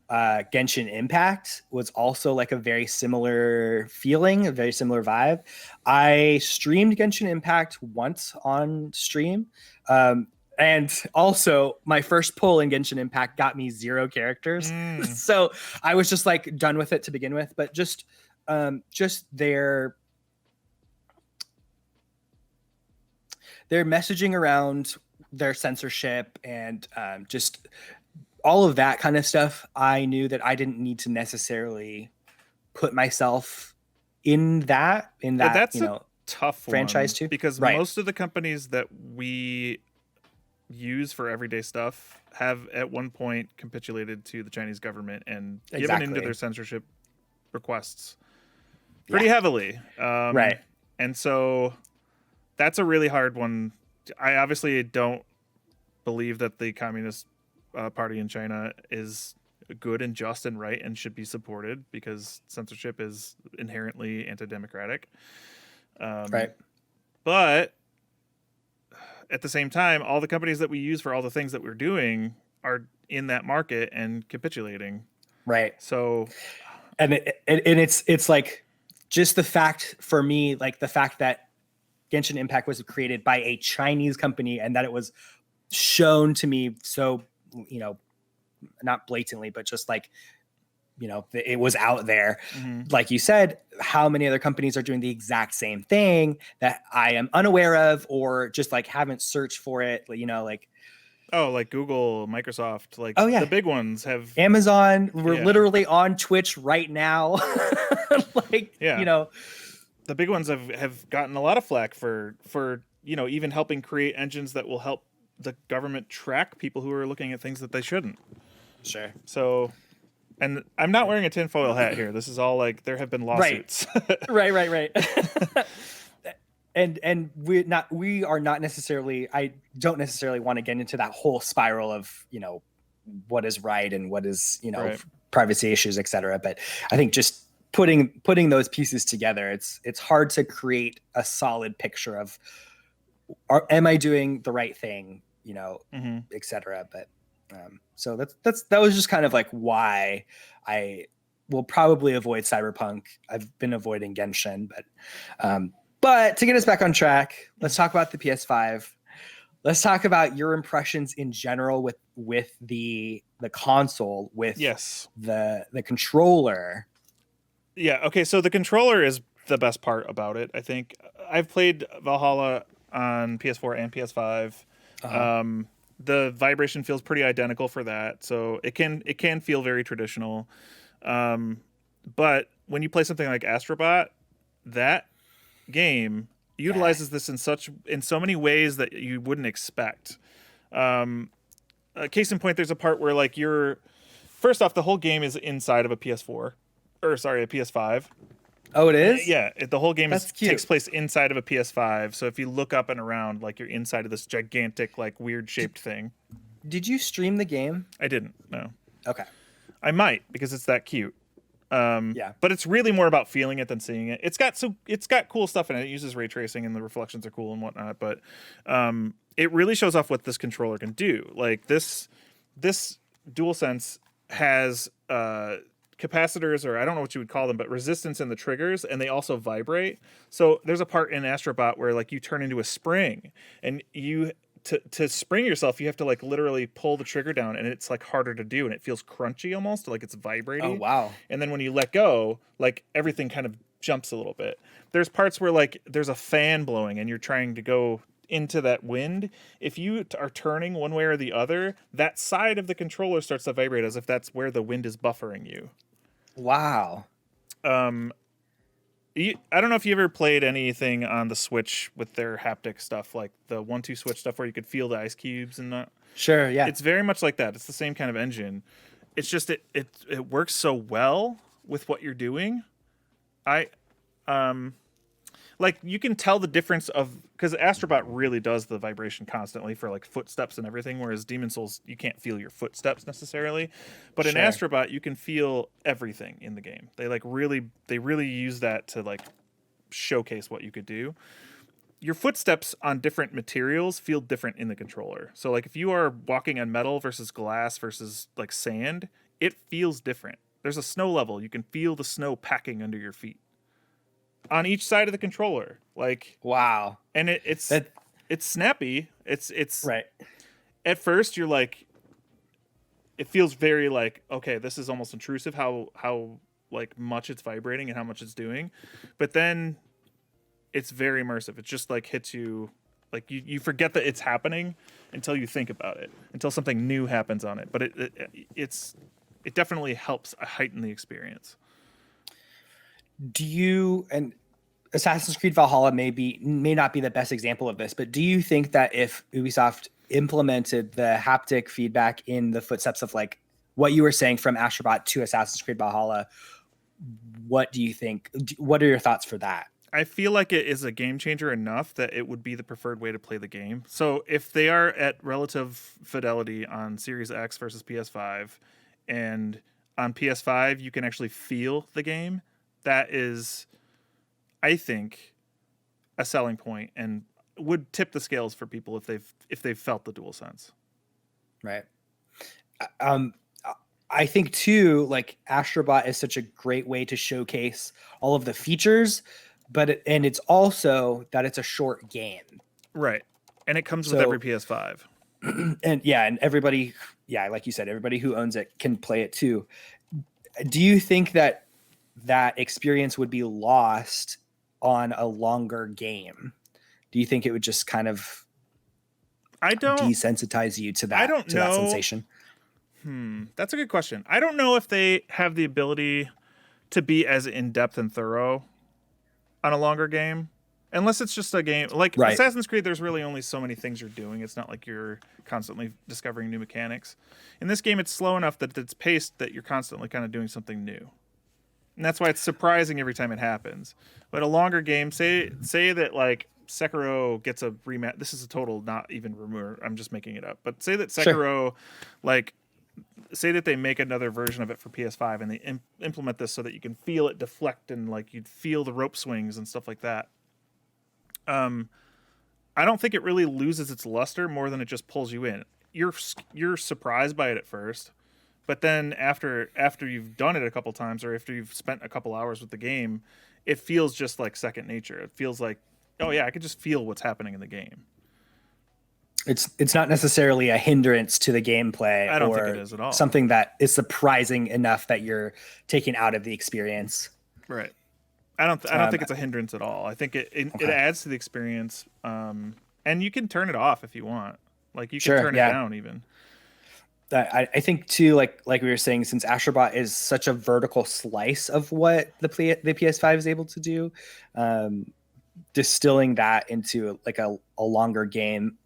[SPEAKER 2] Genshin Impact was also like a very similar feeling, a very similar vibe. I streamed Genshin Impact once on stream. And also my first pull in Genshin Impact got me 0 characters. So I was just like done with it to begin with, but just their messaging around their censorship and just all of that kind of stuff. I knew that I didn't need to necessarily put myself in that
[SPEAKER 1] that's a tough
[SPEAKER 2] franchise too,
[SPEAKER 1] because most of the companies that we use for everyday stuff have at one point capitulated to the Chinese government and given into their censorship requests pretty heavily. Right. And so that's a really hard one. I obviously don't believe that the Communist Party in China is good and just and right and should be supported, because censorship is inherently anti-democratic. Right. But at the same time, all the companies that we use for all the things that we're doing are in that market and capitulating. Right. So, and it's like just the fact for me, like the fact that Genshin Impact was created by a Chinese company and that it was shown to me so, not blatantly, but just like, it was out there. Like you said, how many other companies are doing the exact same thing that I am unaware of, or just like haven't searched for it, like, like Google, Microsoft, like the big ones have.
[SPEAKER 2] Amazon, we're literally on Twitch right now.
[SPEAKER 1] The big ones have gotten a lot of flack for even helping create engines that will help the government track people who are looking at things that they shouldn't. Sure. So, and I'm not wearing a tinfoil hat here. This is all like, there have been lawsuits.
[SPEAKER 2] Right. And we are not necessarily, I don't necessarily want to get into that whole spiral of, what is right and what is, privacy issues, et cetera. But I think just putting those pieces together, it's hard to create a solid picture of am I doing the right thing, etc. But so that was just kind of like why I will probably avoid Cyberpunk. I've been avoiding Genshin, but to get us back on track, let's talk about the PS5. Let's talk about your impressions in general with the console, with the controller.
[SPEAKER 1] Yeah. Okay. So the controller is the best part about it. I think I've played Valhalla on PS4 and PS5. The vibration feels pretty identical for that, so it can feel very traditional. But when you play something like Astrobot, that game utilizes this in so many ways that you wouldn't expect. Case in point, there's a part where like first off, the whole game is inside of a PS4, or sorry, a PS5.
[SPEAKER 2] Oh, it is?
[SPEAKER 1] Yeah, the whole game takes place inside of a PS5. So if you look up and around, like you're inside of this gigantic, like weird shaped thing.
[SPEAKER 2] Did you stream the game?
[SPEAKER 1] I didn't. No.
[SPEAKER 2] Okay.
[SPEAKER 1] I might, because it's that cute. But it's really more about feeling it than seeing it. It's got cool stuff in it. It uses ray tracing and the reflections are cool and whatnot. But it really shows off what this controller can do. Like this DualSense has capacitors, or I don't know what you would call them, but resistance in the triggers, and they also vibrate. So there's a part in Astrobot where like you turn into a spring, and to spring yourself, you have to like literally pull the trigger down, and it's like harder to do, and it feels crunchy almost, like it's vibrating.
[SPEAKER 2] Oh wow.
[SPEAKER 1] And then when you let go, like everything kind of jumps a little bit. There's parts where like there's a fan blowing and you're trying to go into that wind. If you are turning one way or the other, that side of the controller starts to vibrate as if that's where the wind is buffering you.
[SPEAKER 2] Wow.
[SPEAKER 1] I don't know if you ever played anything on the Switch with their haptic stuff, like the 1-2 switch stuff where you could feel the ice cubes and that.
[SPEAKER 2] Sure, yeah.
[SPEAKER 1] It's very much like that. It's the same kind of engine. It's just it works so well with what you're doing. Like you can tell the difference because Astrobot really does the vibration constantly for like footsteps and everything, whereas Demon Souls you can't feel your footsteps necessarily, but in Astrobot you can feel everything in the game. They really use that to like showcase what you could do. Your footsteps on different materials feel different in the controller. So like if you are walking on metal versus glass versus like sand, it feels different. There's a snow level, you can feel the snow packing under your feet on each side of the controller. Like
[SPEAKER 2] wow.
[SPEAKER 1] And it's snappy. It's
[SPEAKER 2] right.
[SPEAKER 1] At first you're like, it feels very like, okay, this is almost intrusive how like much it's vibrating and how much it's doing. But then it's very immersive. It just like hits you, like you forget that it's happening until you think about it, until something new happens on it. But it definitely helps heighten the experience.
[SPEAKER 2] And Assassin's Creed Valhalla may not be the best example of this, but do you think that if Ubisoft implemented the haptic feedback in the footsteps of like what you were saying from Astrobot to Assassin's Creed Valhalla, what do you think? What are your thoughts for that?
[SPEAKER 1] I feel like it is a game changer enough that it would be the preferred way to play the game. So if they are at relative fidelity on Series X versus PS5, and on PS5 you can actually feel the game, that is, I think, a selling point and would tip the scales for people if they've felt the DualSense.
[SPEAKER 2] Right. I think too, like Astrobot is such a great way to showcase all of the features, and it's also that it's a short game.
[SPEAKER 1] Right. And it comes with every PS5.
[SPEAKER 2] And everybody, like you said, everybody who owns it can play it too. Do you think that experience would be lost on a longer game? Do you think it would just kind of desensitize you to that?
[SPEAKER 1] I don't know.
[SPEAKER 2] That sensation?
[SPEAKER 1] That's a good question. I don't know if they have the ability to be as in-depth and thorough on a longer game, unless it's just a game like Assassin's Creed. There's really only so many things you're doing. It's not like you're constantly discovering new mechanics. In this game, it's slow enough that it's paced that you're constantly kind of doing something new. And that's why it's surprising every time it happens. But a longer game, say that like Sekiro gets a rematch. This is a total not even rumor. I'm just making it up. But say that Sekiro like say that they make another version of it for PS5 and they implement this so that you can feel it deflect and like you'd feel the rope swings and stuff like that. I don't think it really loses its luster more than it just pulls you in. You're surprised by it at first, but then after you've done it a couple times or after you've spent a couple hours with the game, it feels just like second nature. It feels like, oh yeah, I can just feel what's happening in the game.
[SPEAKER 2] It's not necessarily a hindrance to the gameplay.
[SPEAKER 1] I don't
[SPEAKER 2] or
[SPEAKER 1] think it is at all.
[SPEAKER 2] Something that is surprising enough that you're taking out of the experience.
[SPEAKER 1] Right. I don't think it's a hindrance at all. I think it adds to the experience. And you can turn it off if you want. Like you can turn it down even.
[SPEAKER 2] I think too, like we were saying, since Astrobot is such a vertical slice of what the PS5 is able to do, distilling that into like a longer game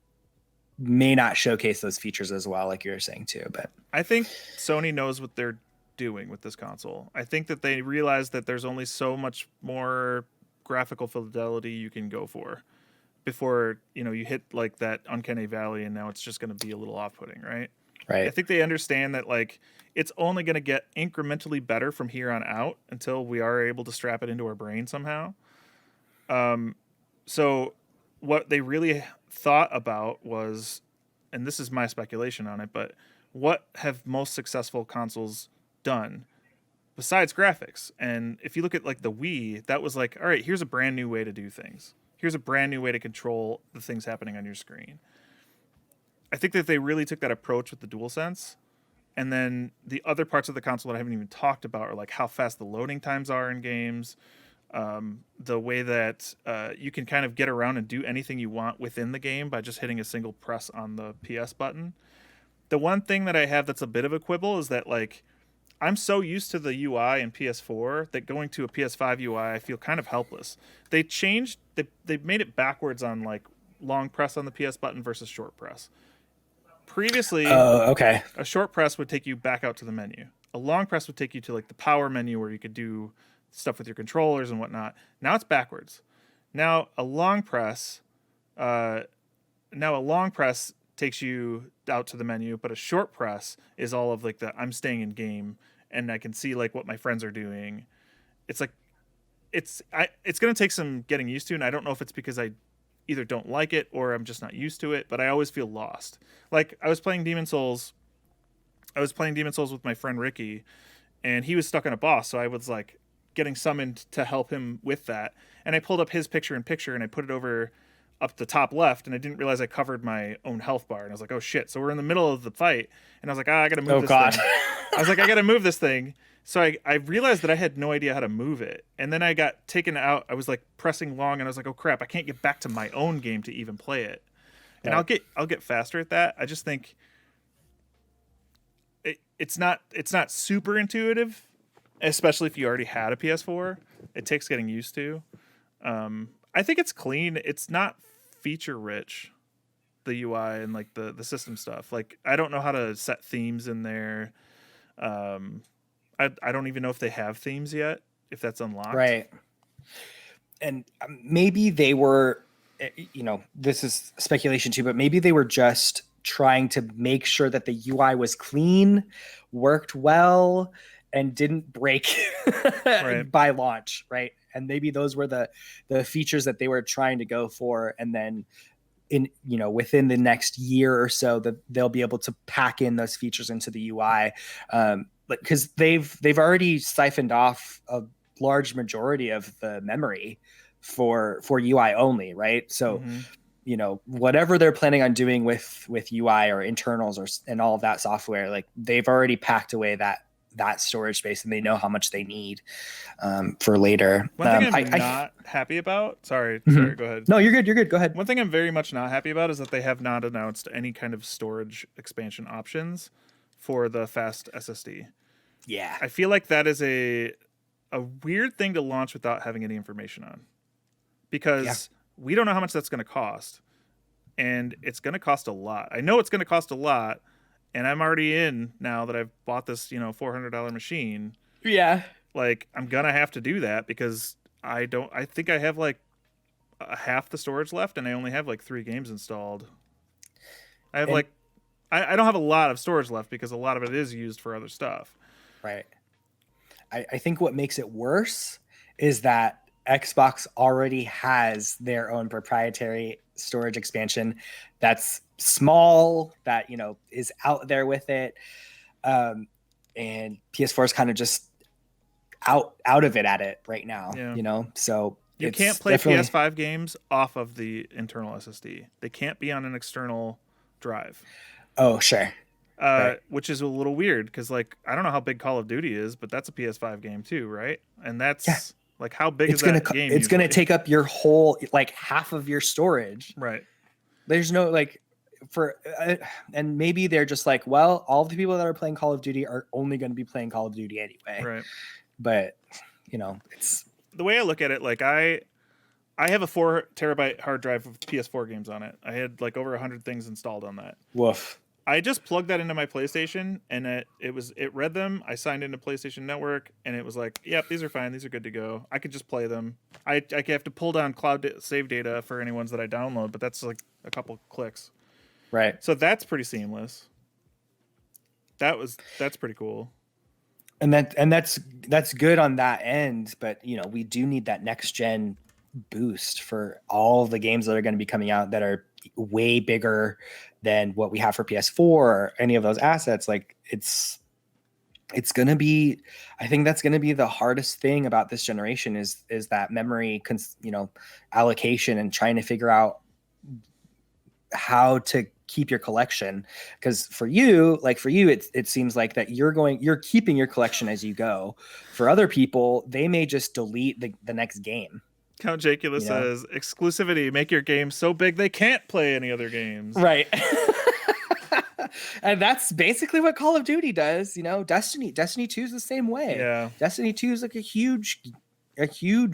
[SPEAKER 2] may not showcase those features as well, like you were saying too. But
[SPEAKER 1] I think Sony knows what they're doing with this console. I think that they realize that there's only so much more graphical fidelity you can go for before, you know, you hit like that uncanny valley and now it's just going to be a little off-putting, right?
[SPEAKER 2] Right.
[SPEAKER 1] I think they understand that like it's only going to get incrementally better from here on out until we are able to strap it into our brain somehow. So what they really thought about was, and this is my speculation on it, but what have most successful consoles done besides graphics? And if you look at like the Wii, that was like, all right, here's a brand new way to do things. Here's a brand new way to control the things happening on your screen. I think that they really took that approach with the DualSense. And then the other parts of the console that I haven't even talked about are like how fast the loading times are in games, the way that you can kind of get around and do anything you want within the game by just hitting a single press on the PS button. The one thing that I have that's a bit of a quibble is that like I'm so used to the UI in PS4 that going to a PS5 UI I feel kind of helpless. They made it backwards on like long press on the PS button versus short press. Previously, a short press would take you back out to the menu. A long press would take you to like the power menu where you could do stuff with your controllers and whatnot. Now it's backwards. Now a long press takes you out to the menu, but a short press is all of like I'm staying in game and I can see like what my friends are doing. It's like it's going to take some getting used to, and I don't know if it's because I either don't like it or I'm just not used to it, but I always feel lost. Like I was playing Demon's Souls with my friend Ricky, and he was stuck on a boss, so I was like getting summoned to help him with that. And I pulled up his picture-in-picture and I put it over up the top left, and I didn't realize I covered my own health bar. And I was like, oh shit. So we're in the middle of the fight, and I was like, I gotta move this thing. I was like, I gotta move this thing. So I realized that I had no idea how to move it. And then I got taken out. I was like pressing long, and I was like, oh crap, I can't get back to my own game to even play it. And I'll get faster at that. I just think it's not super intuitive, especially if you already had a PS4. It takes getting used to. I think it's clean. It's not feature rich, the UI and like the system stuff. Like I don't know how to set themes in there. I don't even know if they have themes yet, if that's unlocked.
[SPEAKER 2] Right. And maybe they were, this is speculation too, but maybe they were just trying to make sure that the UI was clean, worked well, and didn't break by launch, right? And maybe those were the features that they were trying to go for, and then within the next year or so that they'll be able to pack in those features into the UI, because they've already siphoned off a large majority of the memory for UI only, right? So whatever they're planning on doing with UI or internals and all of that software, like they've already packed away that storage space, and they know how much they need for later.
[SPEAKER 1] One thing I'm not happy about. Sorry, go ahead.
[SPEAKER 2] No, you're good. Go ahead.
[SPEAKER 1] One thing I'm very much not happy about is that they have not announced any kind of storage expansion options for the fast SSD.
[SPEAKER 2] Yeah,
[SPEAKER 1] I feel like that is a weird thing to launch without having any information on, because we don't know how much that's going to cost, and it's going to cost a lot. I know it's going to cost a lot. And I'm already in now that I've bought this, $400 machine.
[SPEAKER 2] Yeah.
[SPEAKER 1] Like I'm gonna have to do that because I think I have like half the storage left, and I only have like 3 games installed. I have I don't have a lot of storage left because a lot of it is used for other stuff.
[SPEAKER 2] Right. I think what makes it worse is that Xbox already has their own proprietary storage expansion that's small, that, you know, is out there with it. And PS4 is kind of just out of it at it right now,
[SPEAKER 1] Yeah.
[SPEAKER 2] you know? So
[SPEAKER 1] you
[SPEAKER 2] it's
[SPEAKER 1] can't play
[SPEAKER 2] definitely...
[SPEAKER 1] PS5 games off of the internal SSD. They can't be on an external drive.
[SPEAKER 2] Oh, sure. Right.
[SPEAKER 1] Which is a little weird because, like, I don't know how big Call of Duty is, but that's a PS5 game too, right? And that's like, how big is that game?
[SPEAKER 2] It's going to take up your whole, like, half of your storage.
[SPEAKER 1] Right.
[SPEAKER 2] There's no, like, and maybe they're just like, well, all the people that are playing Call of Duty are only going to be playing Call of Duty anyway.
[SPEAKER 1] Right.
[SPEAKER 2] But, you know, it's...
[SPEAKER 1] The way I look at it, like, I have a 4 terabyte hard drive with PS4 games on it. I had like over 100 things installed on that.
[SPEAKER 2] Woof.
[SPEAKER 1] I just plugged that into my PlayStation, and it read them. I signed into PlayStation Network, and it was like, yep, these are fine. These are good to go. I could just play them. I have to pull down cloud save data for any ones that I download, but that's like a couple clicks.
[SPEAKER 2] Right.
[SPEAKER 1] So that's pretty seamless. That's pretty cool.
[SPEAKER 2] And that's good on that end, but, you know, we do need that next gen boost for all the games that are going to be coming out that are way bigger than what we have for PS4 or any of those assets. Like, it's going to be, I think that's going to be the hardest thing about this generation is that memory, you know, allocation, and trying to figure out how to keep your collection. Because for you, it seems like that you're keeping your collection as you go. For other people, they may just delete the next game.
[SPEAKER 1] Count Jacula says, exclusivity, make your game so big they can't play any other games.
[SPEAKER 2] Right. And that's basically what Call of Duty does. You know, Destiny 2 is the same way.
[SPEAKER 1] Yeah.
[SPEAKER 2] Destiny 2 is like a huge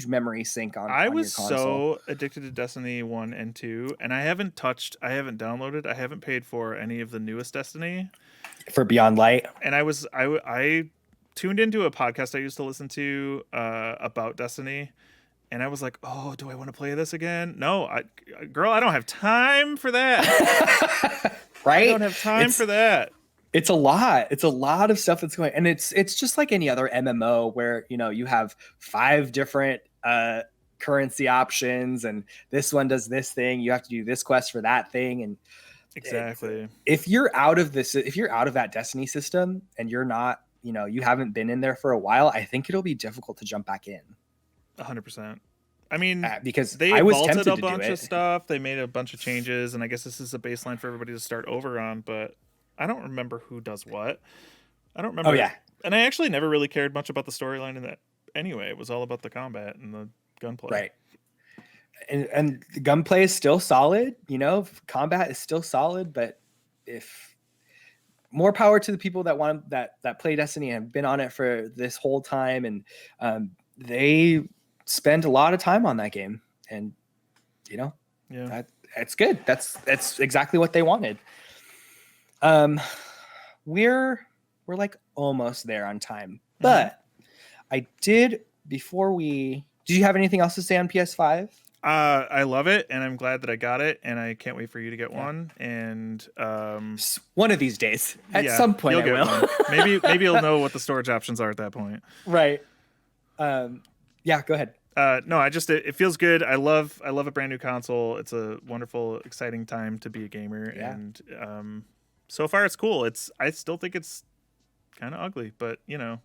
[SPEAKER 2] memory sink on
[SPEAKER 1] I
[SPEAKER 2] on
[SPEAKER 1] was
[SPEAKER 2] your console.
[SPEAKER 1] so addicted to Destiny 1 and 2, and I haven't downloaded, I haven't paid for any of the newest Destiny.
[SPEAKER 2] For Beyond Light.
[SPEAKER 1] And I tuned into a podcast I used to listen to about Destiny. And I was like, oh, do I want to play this again? No, girl, I don't have time for that.
[SPEAKER 2] Right?
[SPEAKER 1] I don't have time for that.
[SPEAKER 2] It's a lot. It's a lot of stuff that's going, and it's just like any other MMO where, you know, you have 5 different currency options, and this one does this thing. You have to do this quest for that thing, and
[SPEAKER 1] exactly.
[SPEAKER 2] If you're out of that Destiny system and you're not, you know, you haven't been in there for a while, I think it'll be difficult to jump back in.
[SPEAKER 1] 100%. I mean,
[SPEAKER 2] because
[SPEAKER 1] they
[SPEAKER 2] I was
[SPEAKER 1] vaulted
[SPEAKER 2] tempted
[SPEAKER 1] a
[SPEAKER 2] to
[SPEAKER 1] bunch
[SPEAKER 2] do
[SPEAKER 1] of stuff. They made a bunch of changes, and I guess this is a baseline for everybody to start over on. But I don't remember who does what. I don't remember.
[SPEAKER 2] Oh yeah,
[SPEAKER 1] and I actually never really cared much about the storyline in that. Anyway, it was all about the combat and the gunplay.
[SPEAKER 2] Right. And the gunplay is still solid. You know, combat is still solid. But if more power to the people that want that play Destiny and have been on it for this whole time, and they spend a lot of time on that game, and, you know, that's good. That's exactly what they wanted. We're like almost there on time, but did you have anything else to say on PS5?
[SPEAKER 1] I love it, and I'm glad that I got it, and I can't wait for you to get one. And
[SPEAKER 2] one of these days, at some point, I will.
[SPEAKER 1] One. Maybe you'll know what the storage options are at that point.
[SPEAKER 2] Right. Yeah, go ahead.
[SPEAKER 1] No, it feels good. I love a brand new console. It's a wonderful, exciting time to be a gamer, and so far it's cool. I still think it's kind of ugly, but, you know.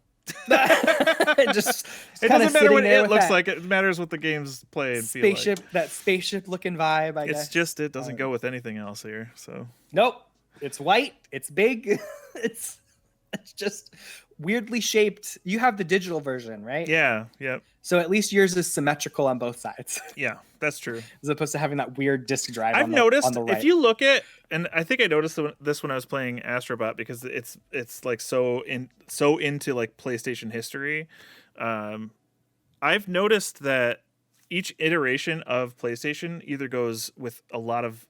[SPEAKER 2] it
[SPEAKER 1] doesn't matter what it looks like. It matters what the games play and
[SPEAKER 2] spaceship,
[SPEAKER 1] feel like.
[SPEAKER 2] That spaceship looking vibe. I guess
[SPEAKER 1] it's just it doesn't go with anything else here. So
[SPEAKER 2] nope, it's white. It's big. it's just weirdly shaped. You have the digital version, right?
[SPEAKER 1] Yeah. Yep.
[SPEAKER 2] So at least yours is symmetrical on both sides.
[SPEAKER 1] Yeah, that's true.
[SPEAKER 2] As opposed to having that weird disc drive.
[SPEAKER 1] I've noticed
[SPEAKER 2] on the right.
[SPEAKER 1] If you look at, and I think I noticed this when I was playing Astrobot, because it's like so into like PlayStation history. I've noticed that each iteration of PlayStation either goes with a lot of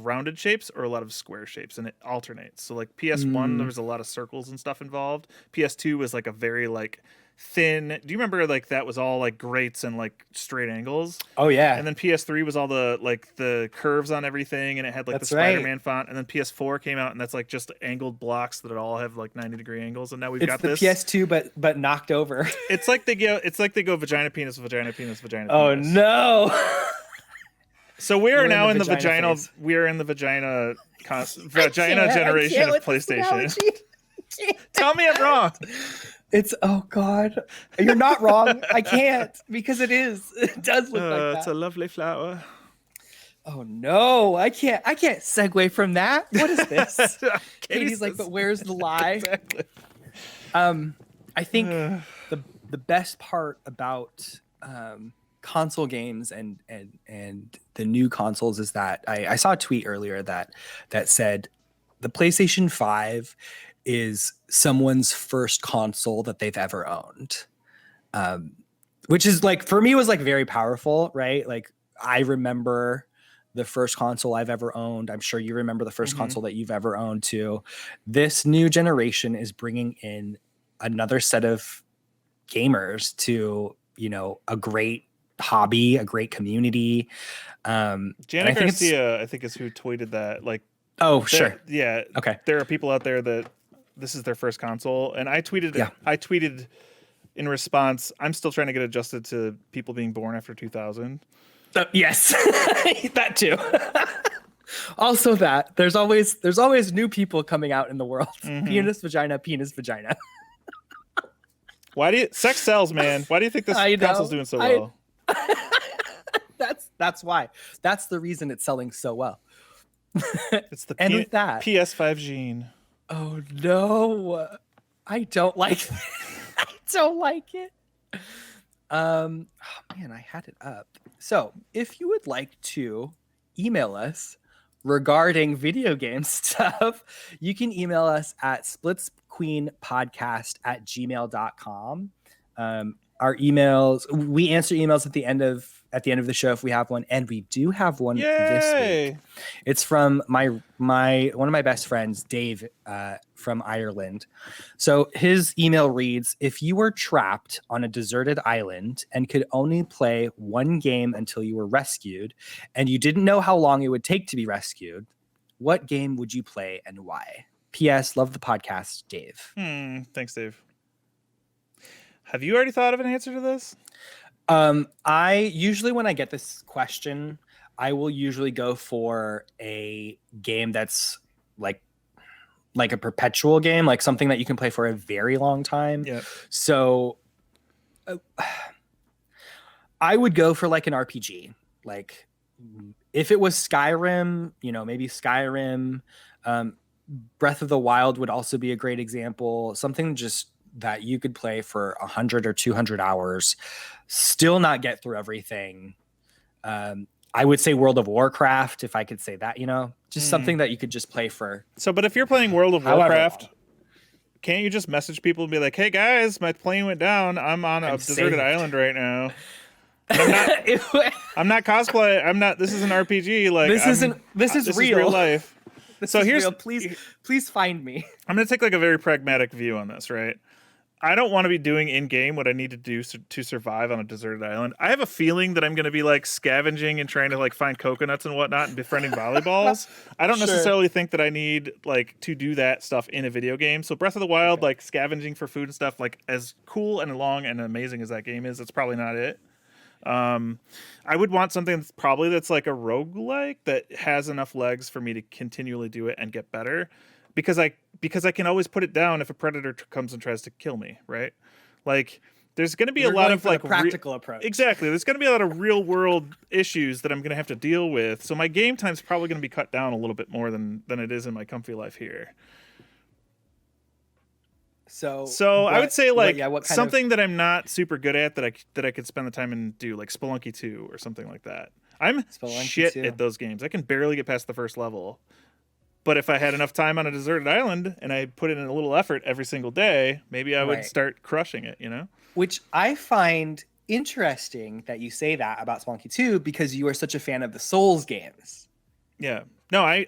[SPEAKER 1] rounded shapes or a lot of square shapes, and it alternates. So like PS1, there was a lot of circles and stuff involved. PS2 was like a very like thin. Do you remember like that was all like grates and like straight angles?
[SPEAKER 2] Oh yeah,
[SPEAKER 1] And then PS3 was all the curves on everything, and it had like
[SPEAKER 2] that's
[SPEAKER 1] the
[SPEAKER 2] right.
[SPEAKER 1] Spider-Man font. And then PS4 came out, and that's like just angled blocks that all have like 90-degree angles. And now we've got
[SPEAKER 2] It's
[SPEAKER 1] this.
[SPEAKER 2] the PS2, but knocked over.
[SPEAKER 1] It's like they go vagina penis vagina penis vagina.
[SPEAKER 2] Oh
[SPEAKER 1] penis.
[SPEAKER 2] no.
[SPEAKER 1] So we are now in the
[SPEAKER 2] vagina
[SPEAKER 1] vagina. We are in the vagina generation of PlayStation. Tell me I'm wrong.
[SPEAKER 2] It's oh god, you're not wrong. I can't because it is. It does look like that.
[SPEAKER 1] It's a lovely flower.
[SPEAKER 2] Oh no, I can't segue from that. What is this? Katie's like, but where's the lie?
[SPEAKER 1] Exactly.
[SPEAKER 2] I think the best part about console games and the new consoles is that I saw a tweet earlier that said the PlayStation 5 is someone's first console that they've ever owned, which is like for me was like very powerful, right? Like I remember the first console I've ever owned. I'm sure you remember the 1st console that you've ever owned too. This new generation is bringing in another set of gamers to, you know, a great hobby, a great community.
[SPEAKER 1] Janet Garcia, I think, is who tweeted that. Like,
[SPEAKER 2] oh, sure.
[SPEAKER 1] Yeah.
[SPEAKER 2] Okay.
[SPEAKER 1] There are people out there that this is their first console. And I tweeted in response, I'm still trying to get adjusted to people being born after 2000.
[SPEAKER 2] Yes, that too. Also that there's always new people coming out in the world. Penis, vagina.
[SPEAKER 1] Sex sells, man. Why do you think this console's doing so well?
[SPEAKER 2] That's why. That's the reason it's selling so well.
[SPEAKER 1] It's the
[SPEAKER 2] with that,
[SPEAKER 1] PS5 gene.
[SPEAKER 2] Oh no, I don't like. I don't like it. Oh man, I had it up. So if you would like to email us regarding video game stuff, you can email us at SplitsQueenPodcast@gmail.com. Our emails, we answer emails at the end of the show if we have one, and we do have one this week. It's from my one of my best friends, Dave, from Ireland. So his email reads: if you were trapped on a deserted island and could only play one game until you were rescued, and you didn't know how long it would take to be rescued, what game would you play and why? P.S. Love the podcast, Dave.
[SPEAKER 1] Thanks, Dave. Have you already thought of an answer to this?
[SPEAKER 2] I usually, when I get this question, I will usually go for a game that's like a perpetual game, like something that you can play for a very long time.
[SPEAKER 1] Yeah.
[SPEAKER 2] So I would go for like an RPG. Like if it was Skyrim, you know, maybe Skyrim. Breath of the Wild would also be a great example. Something just that you could play for 100 or 200 hours, still not get through everything. I would say World of Warcraft, if I could say that, you know, just something that you could just play for.
[SPEAKER 1] So, but if you're playing World of Warcraft, can't you just message people and be like, hey guys, my plane went down. I'm on a deserted island right now. I'm not cosplay. This is an RPG. Like this is real
[SPEAKER 2] life. Please find me.
[SPEAKER 1] I'm going to take like a very pragmatic view on this, right? I don't want to be doing in-game what I need to do to survive on a deserted island. I have a feeling that I'm going to be like scavenging and trying to like find coconuts and whatnot and befriending volleyballs. I don't necessarily think that I need like to do that stuff in a video game. So Breath of the Wild, like scavenging for food and stuff, like as cool and long and amazing as that game is, it's probably not it. I would want something that's like a roguelike that has enough legs for me to continually do it and get better. Because I can always put it down if a predator comes and tries to kill me, right? Like, there's going to be a lot of like
[SPEAKER 2] practical approach.
[SPEAKER 1] Exactly. There's going to be a lot of real world issues that I'm going to have to deal with. So my game time's probably going to be cut down a little bit more than it is in my comfy life here.
[SPEAKER 2] So
[SPEAKER 1] I would say like something that I'm not super good at that I could spend the time and do, like Spelunky 2 or something like that. I'm shit at those games. I can barely get past the first level. But if I had enough time on a deserted island and I put in a little effort every single day, maybe I would start crushing it, you know?
[SPEAKER 2] Which I find interesting that you say that about Spelunky 2 because you are such a fan of the Souls games.
[SPEAKER 1] Yeah. No,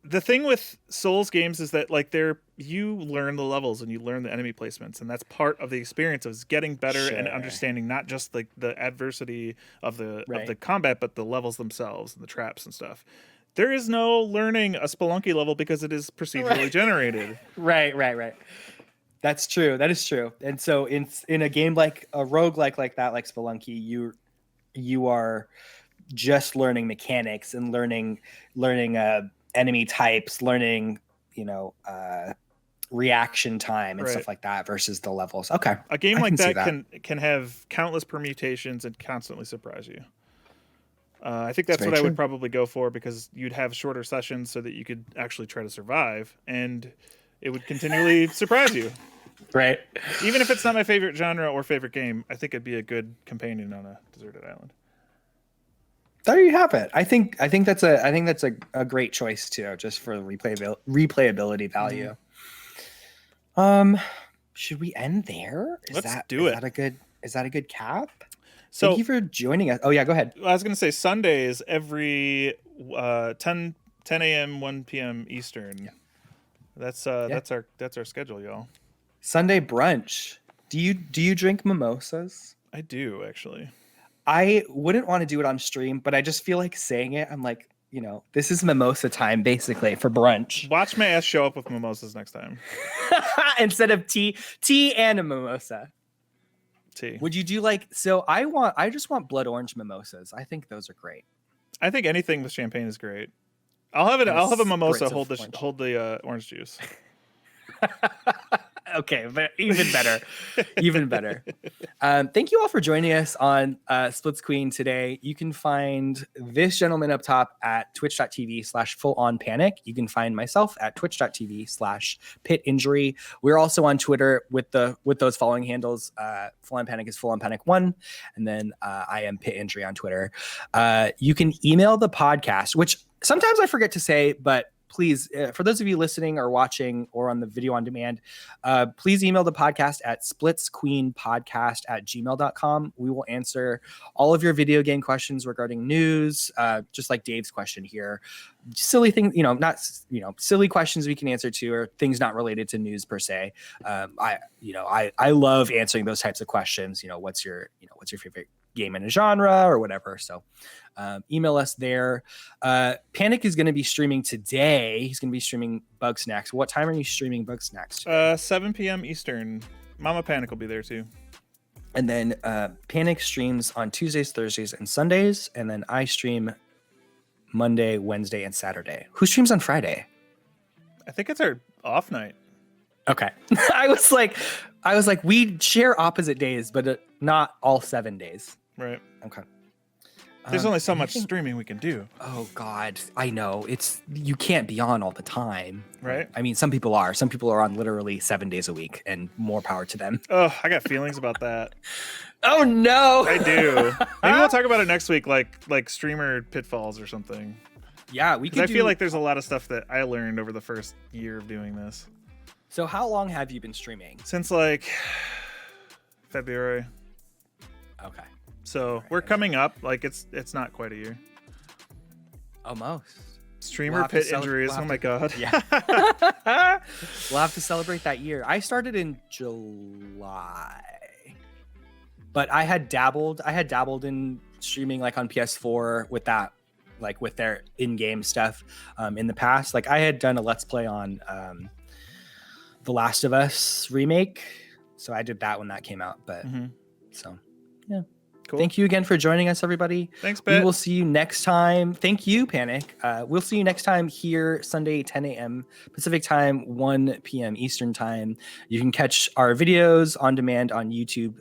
[SPEAKER 1] the thing with Souls games is that like you learn the levels and you learn the enemy placements, and that's part of the experience of getting better and
[SPEAKER 2] Sure.
[SPEAKER 1] understanding not just like the adversity of the
[SPEAKER 2] Right.
[SPEAKER 1] combat, but the levels themselves and the traps and stuff. There is no learning a Spelunky level because it is procedurally generated.
[SPEAKER 2] Right. That's true. That is true. And so in a game like a roguelike like that, like Spelunky, you are just learning mechanics and learning enemy types, learning reaction time and stuff like that versus the levels. Okay,
[SPEAKER 1] a game
[SPEAKER 2] I
[SPEAKER 1] like
[SPEAKER 2] can see
[SPEAKER 1] that can have countless permutations and constantly surprise you. I think that's what I
[SPEAKER 2] true.
[SPEAKER 1] would probably go for, because you'd have shorter sessions so that you could actually try to survive, and it would continually surprise you.
[SPEAKER 2] Right.
[SPEAKER 1] Even if it's not my favorite genre or favorite game, I think it'd be a good companion on a deserted island.
[SPEAKER 2] There you have it. I think that's a great choice too, just for the replayability value. Should we end there? Is that a good cap?
[SPEAKER 1] So,
[SPEAKER 2] thank you for joining us. Oh yeah, go ahead.
[SPEAKER 1] I was going to say Sundays every 10 a.m. 1 p.m. Eastern. Yeah. That's our schedule, y'all. Sunday
[SPEAKER 2] brunch. Do you drink mimosas?
[SPEAKER 1] I do, actually.
[SPEAKER 2] I wouldn't want to do it on stream, but I just feel like saying it. I'm like, this is mimosa time basically for brunch.
[SPEAKER 1] Watch my ass show up with mimosas next time.
[SPEAKER 2] Instead of tea and a mimosa.
[SPEAKER 1] Tea.
[SPEAKER 2] Would you do I just want blood orange mimosas. I think those are great.
[SPEAKER 1] I think anything with champagne is great. I'll have a mimosa hold the orange juice.
[SPEAKER 2] Okay, but even better. Thank you all for joining us on SplitsQueen today. You can find this gentleman up top at twitch.tv/fulonpanic. You can find myself at twitch.tv/pitinjury. We're also on Twitter with those following handles. FullOnPanic is FullOnPanic1, and then I am PitInjury on Twitter. You can email the podcast, which sometimes I forget to say, but please, for those of you listening or watching or on the video on demand, please email the podcast at SplitsQueenPodcast@gmail.com. We will answer all of your video game questions regarding news, just like Dave's question here. Silly things, silly questions we can answer to, or things not related to news per se. I love answering those types of questions. What's your favorite game in a genre or whatever. So email us there. Panic is going to be streaming today. He's going to be streaming Bugsnax. What time are you streaming Bugsnax?
[SPEAKER 1] 7 p.m. Eastern. Mama Panic will be there too.
[SPEAKER 2] And then Panic streams on Tuesdays, Thursdays, and Sundays. And then I stream Monday, Wednesday, and Saturday. Who streams on Friday?
[SPEAKER 1] I think it's our off night.
[SPEAKER 2] Okay. I was like, we share opposite days, but not all 7 days.
[SPEAKER 1] Right.
[SPEAKER 2] Okay.
[SPEAKER 1] There's only so much streaming we can do.
[SPEAKER 2] Oh God, I know. You can't be on all the time.
[SPEAKER 1] Right.
[SPEAKER 2] I mean, some people are. Some people are on literally 7 days a week, and more power to them.
[SPEAKER 1] Oh, I got feelings about that.
[SPEAKER 2] Oh no.
[SPEAKER 1] I do. Maybe we'll talk about it next week, like streamer pitfalls or something.
[SPEAKER 2] Yeah, we can.
[SPEAKER 1] I feel like there's a lot of stuff that I learned over the first year of doing this.
[SPEAKER 2] So how long have you been streaming?
[SPEAKER 1] Since like February.
[SPEAKER 2] Okay.
[SPEAKER 1] So we're coming up. Like it's not quite a year.
[SPEAKER 2] Almost.
[SPEAKER 1] Streamer Pitt injuries. Oh my God.
[SPEAKER 2] Yeah. We'll have to celebrate that year. I started in July, but I had dabbled in streaming like on PS4 with that, like with their in-game stuff in the past. Like I had done a Let's Play on The Last of Us remake. So I did that when that came out. But so yeah. Cool. Thank you again for joining us, everybody.
[SPEAKER 1] Thanks, Pitt.
[SPEAKER 2] We will see you next time. Thank you, Panic. We'll see you next time here, Sunday, 10 a.m. Pacific time, 1 p.m. Eastern time. You can catch our videos on demand on YouTube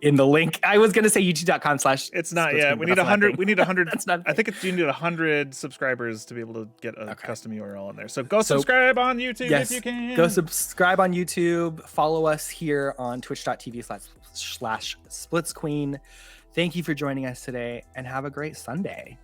[SPEAKER 2] in the link. I was going to say youtube.com/
[SPEAKER 1] It's not yet. We need 100. We need 100.
[SPEAKER 2] That's not.
[SPEAKER 1] I think you need 100 subscribers to be able to get a custom URL in there. So go subscribe on YouTube if you can.
[SPEAKER 2] Go subscribe on YouTube. Follow us here on twitch.tv/SplitsQueen. Thank you for joining us today, and have a great Sunday.